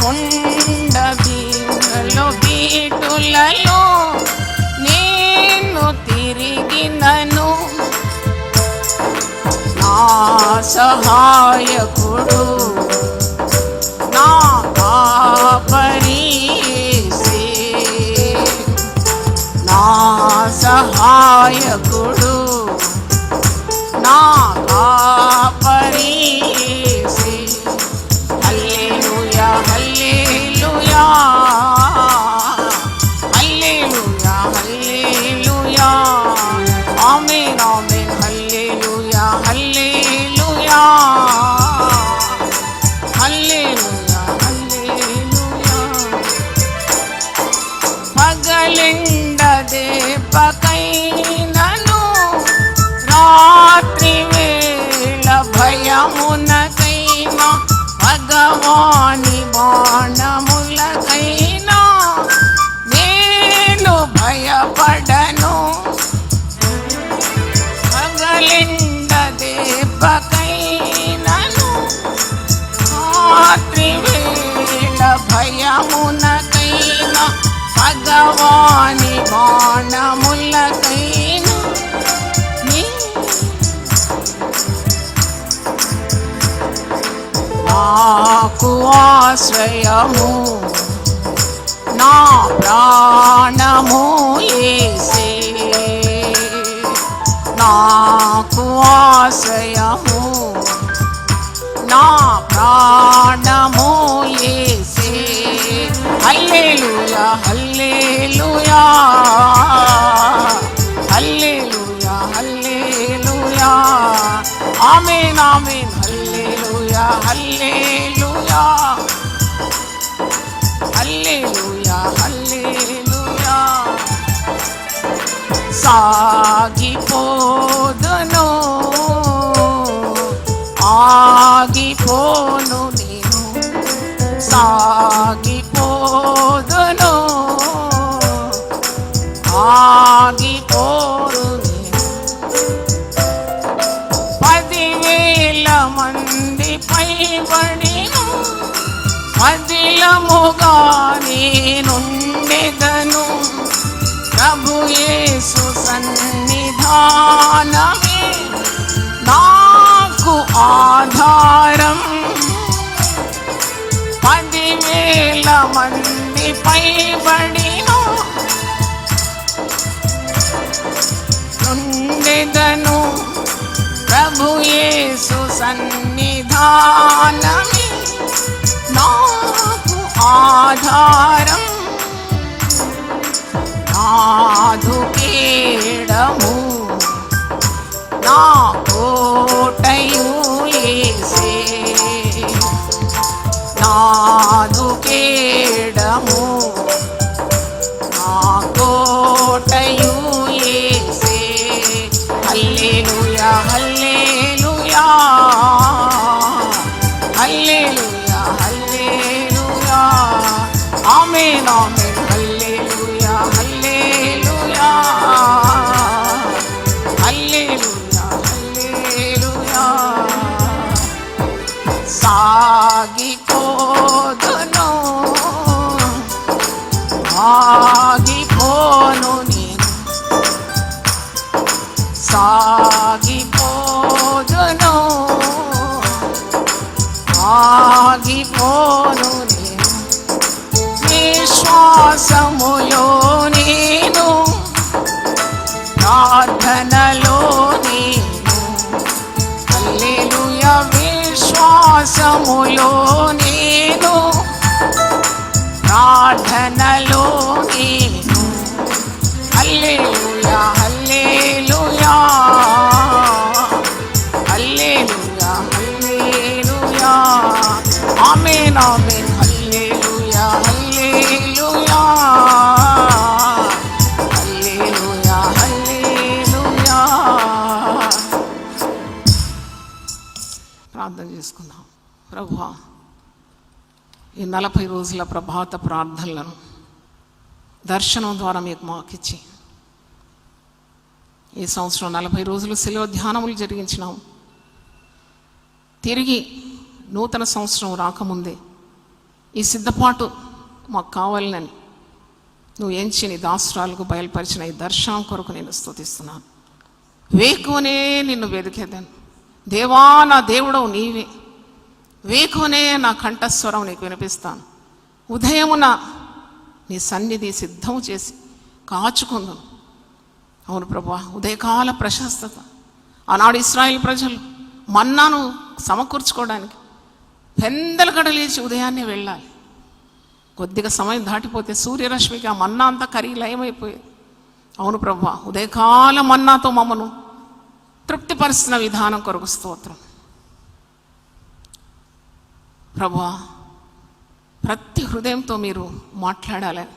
కొండ బీమలో బీటులలో నేను తిరిగినను నా సహాయకుడు నా కాపరి యేసే. నా సహాయకుడు నా కాపరి యేసే. హల్లెలూయా హల్లెలూయా హల్లెలూయా హల్లెలూయా ఆమేన్ ఆమేన్ హల్లెలూయా హల్లెలూయా హల్లెలూయా హల్లెలూయా. పగలెండదే పకైనను రాత్రి వేళ భయమునకైనా భగవాని బాణములకైనా నేను భయపడను. పగలెండదే పకైనను రాత్రి వేళ భయమునకైనా భగవాని బాణములకైనా నాకు ఆశ్రయము నా ప్రాణము యేసే. నాకు ఆశ్రయము నా ప్రాణము యేసే. హల్లెలూయా హల్లెలూయా హల్లెలూయా హల్లెలూయా ఆమేన్ ఆమేన్ హల్లెలూయా హల్లెలూయా హల్లెలూయా హల్లెలూయా. సాగిపోదును ఆగిపోను నేను సాగిపోదును ఆగిపోను నేను. 10,000 మంది పైబడిను మదిలముగా నేనుండెదను ప్రభు యేసు సన్నిధానమే నాకు ఆధారం. 10,000 మంది పైబడిను నుండెదను ప్రభు యేసు సన్నిధానమే నాకు ఆధారం. నాదు కేడము నా కోటయు యేసే. నాదు కేడము నా కోటయు యేసే. హల్లెలూయా హల్లెలూయా హల్లెలూయా హల్లెలూయా ఆమేన్ ఆమేన్ హల్లెలూయా హల్లెలూయా హల్లెలూయా హల్లెలూయా. సాగిపోదును ఆగిపోను నేను సాగిపోదును ఆగిపోను నేను. విశ్వాసములో నేను ప్రార్థనలో నేను హల్లెలూయా విశ్వాసములో నేను ప్రార్థనలో నేను హల్లెలూయా హల్లెలూయా హల్లెలూయా హల్లెలూయా ఆమేన్ ఆమేన్ హల్లెలూయా హల్లెలూయా హల్లెలూయా హల్లెలూయా. ప్రార్థన చేసుకుందాం. ప్రభువా, ఈ 40 రోజుల ప్రభాత ప్రార్థనలను దర్శనం ద్వారా మీకు మాకిచ్చి ఈ సంవత్సరం 40 రోజులు శిలువ ధ్యానములు జరిగించినాం. తిరిగి నూతన సంవత్సరం రాకముందే ఈ సిద్ధపాటు మాకు కావాలని నువ్వు ఎంచి నీ దాసురాలకు బయలుపరిచిన ఈ దర్శనం కొరకు నేను స్తుతిస్తున్నాను. వేకువనే నిన్ను వెతికేదాను. దేవా, నా దేవుడవు నీవే. వేకువనే నా కంఠస్వరం నీకు వినిపిస్తాను. ఉదయమున నీ సన్నిధి సిద్ధం చేసి కాచుకుందును. అవును ప్రభువా, ఉదయకాల ప్రశస్తత. ఆనాడు ఇశ్రాయేలు ప్రజలు మన్నాను సమకూర్చుకోవడానికి పెందలకడ లేచి ఉదయాన్నే వెళ్ళాలి. కొద్దిగా సమయం దాటిపోతే సూర్యరశ్మికి ఆ మన్నా అంతా కరిగి లయమైపోయేది. అవును ప్రభువా, ఉదయకాల మన్నాతో మమ్మను తృప్తిపరుస్తున్న విధానం కొరకు స్తోత్రం. ప్రభువా, ప్రతి హృదయంతో మీరు మాట్లాడాలని,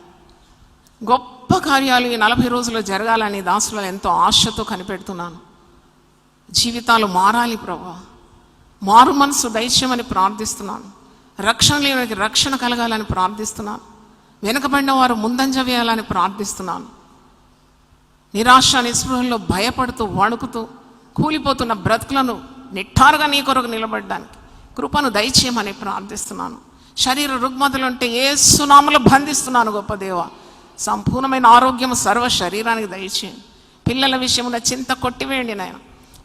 గొప్ప కార్యాలు ఈ 40 రోజుల్లో జరగాలని దాసులు ఎంతో ఆశతో కనిపెడుతున్నాను. జీవితాలు మారాలి ప్రభువా, మారు మనసు దైత్యమని ప్రార్థిస్తున్నాను. రక్షణ లేనికి రక్షణ కలగాలని ప్రార్థిస్తున్నాను. వెనుకబడిన వారు ముందంజ వేయాలని ప్రార్థిస్తున్నాను. నిరాశ నిస్పృహల్లో భయపడుతూ వణుకుతూ కూలిపోతున్న బ్రతుకులను నిట్టారుగా నీ కొరకు నిలబడడానికి కృపను దయచేయమని ప్రార్థిస్తున్నాను. శరీర రుగ్మతలు ఉంటే యేసు నామములో బంధిస్తున్నాను. గొప్ప దేవ, సంపూర్ణమైన ఆరోగ్యం సర్వ శరీరానికి దయచేయండి. పిల్లల విషయంలో చింత కొట్టివేయండి నాయన.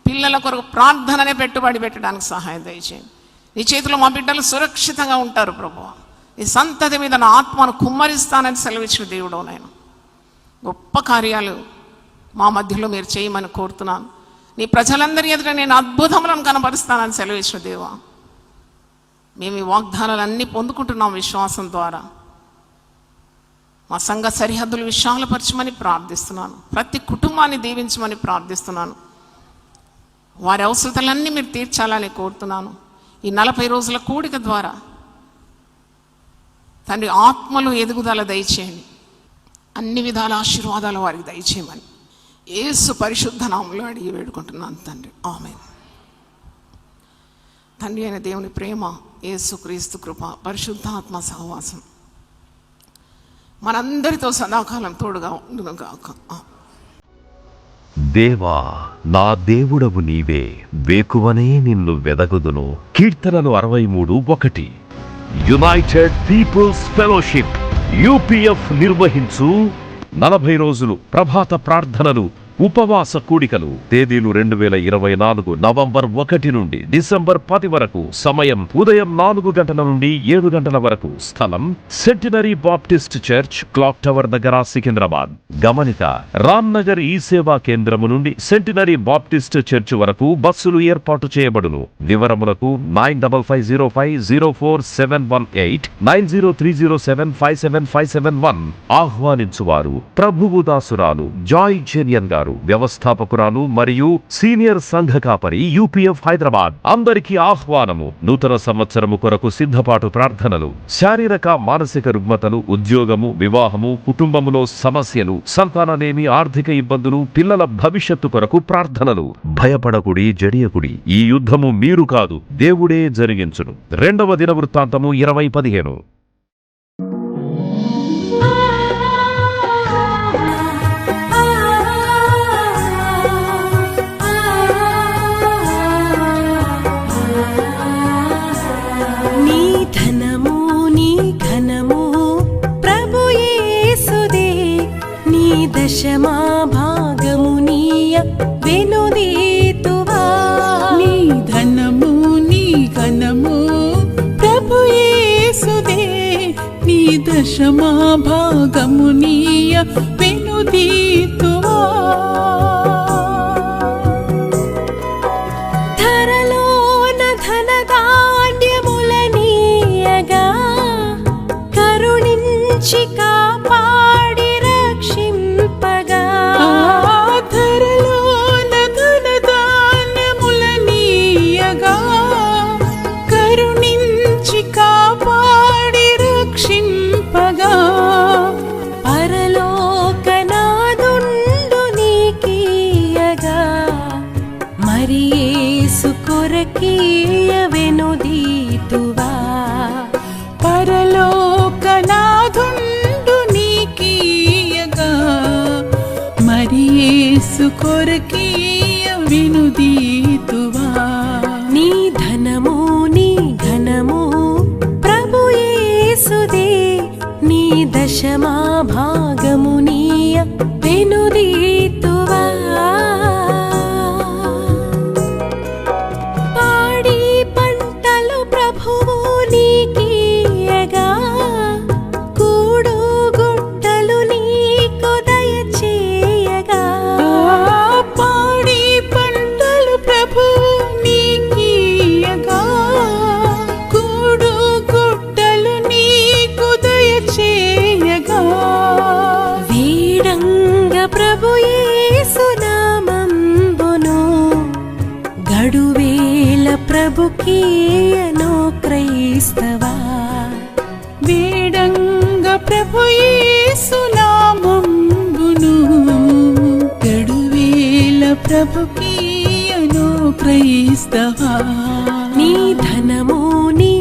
పిల్లల కొరకు ప్రార్థననే పెట్టుబడి పెట్టడానికి సహాయం దయచేయండి. నీ చేతిలో మా బిడ్డలు సురక్షితంగా ఉంటారు ప్రభువా. ఈ సంతతి మీద నా ఆత్మను కుమ్మరిస్తానని సెలవిచ్చిన దేవుడు నాయన. గొప్ప కార్యాలు మా మధ్యలో మీరు చేయమని కోరుతున్నాను. నీ ప్రజలందరి ఎదుట నేను అద్భుతములను కనపరుస్తానని సెలవిచ్చిన దేవా, మేము ఈ వాగ్దానాలన్నీ పొందుకుంటున్నాం విశ్వాసం ద్వారా. మా సంఘ సరిహద్దులు విశాలపరచమని ప్రార్థిస్తున్నాను. ప్రతి కుటుంబాన్ని దీవించమని ప్రార్థిస్తున్నాను. వారి అవసరతలన్నీ మీరు తీర్చాలని కోరుతున్నాను. ఈ 40 రోజుల కూడిక ద్వారా తండ్రి ఆత్మలు ఎదుగుదల దయచేయండి. అన్ని విధాల ఆశీర్వాదాలు వారికి దయచేయమని యేసు పరిశుద్ధ నామములో అడిగి వేడుకుంటున్నాను తండ్రి, ఆమేన్. తండ్రి అయిన దేవుని ప్రేమ, యేసు క్రీస్తు కృప, పరిశుద్ధాత్మ సహవాసం మనందరితో సదాకాలం తోడుగా ఉండును గాక. దేవా, నా దేవుడవు నీవే, వేకువనే నిన్ను వెదకుదును. కీర్తనలు 63:1. యునైటెడ్ పీపుల్స్ ఫెలోషిప్ UPF నిర్వహించు 40 రోజులు ప్రభాత ప్రార్థనలు, ఉపవాస కూడికలు. తేదీలు 2024 నవంబర్ 1 నుండి డిసెంబర్ 10 వరకు. సమయం ఉదయం 4 గంటల నుండి 7 గంటల వరకు. స్థలం centenary Baptist church, clock tower దగ్గర, సికింద్రాబాద్. గమనిక: రామ్ నగర్ ఈ సేవా కేంద్రము నుండి సెంటినరీ బాప్టిస్ట్ చర్చ్ వరకు బస్సులు ఏర్పాటు చేయబడును. వివరములకు 9505044718 9030757571. ఆహ్వానించువారు ప్రభువు దాసురాలు జాయ్ జెనియన్ గారు, వ్యవస్థాపకురాలు మరియు సీనియర్ సంఘ కాపరి, UPF హైదరాబాద్. అందరికీ ఆహ్వానము. నూతన సంవత్సరము కొరకు సిద్ధపాటు ప్రార్థనలు. శారీరక మానసిక రుగ్మతలు, ఉద్యోగము, వివాహము, కుటుంబములో సమస్యలు, సంతాననేమి, ఆర్థిక ఇబ్బందులు, పిల్లల భవిష్యత్తు కొరకు ప్రార్థనలు. భయపడకుడి, జడియకుడి. ఈ యుద్ధము మీరు కాదు, దేవుడే జరిగించును. 2వ దినవృత్తాంతము 20:15. దశమా భాగమునీయ వెనుదీతువా. నీ ధనము నీ ఘనము ప్రభు యేసుదే. నీ దశమా భాగమునీయ వెనుదీతువా. ధరలోన ధనధాన్యములనీయగా కరుణించి కాపాడి కొరకీయ వెనుదీతువా. పరలోకనాథుండు నీకీయగా మరి యేసు కొరకీయ వెనుదీతువా. నీ ధనము నీ ఘనము ప్రభు యేసు యేసుదే నీ దశమా భాగమునీయ వెనుదీతువా పాడి పంటలు ప్రభువు నీకీయగా కూడు గుట్టలు నీకు దయచేయగా పాడి పంటలు ప్రభువు నీకీయగా కూడు గుట్టలు నీకు దయచేయగా వీడంగ ప్రభు యేసు నామంబును గడువేల ప్రభుకీయను క్రైస్తవా వేడంగ ప్రభు యేసు నామంబును గడువేల ప్రభుకీయను క్రైస్తవా నీ ధనము నీ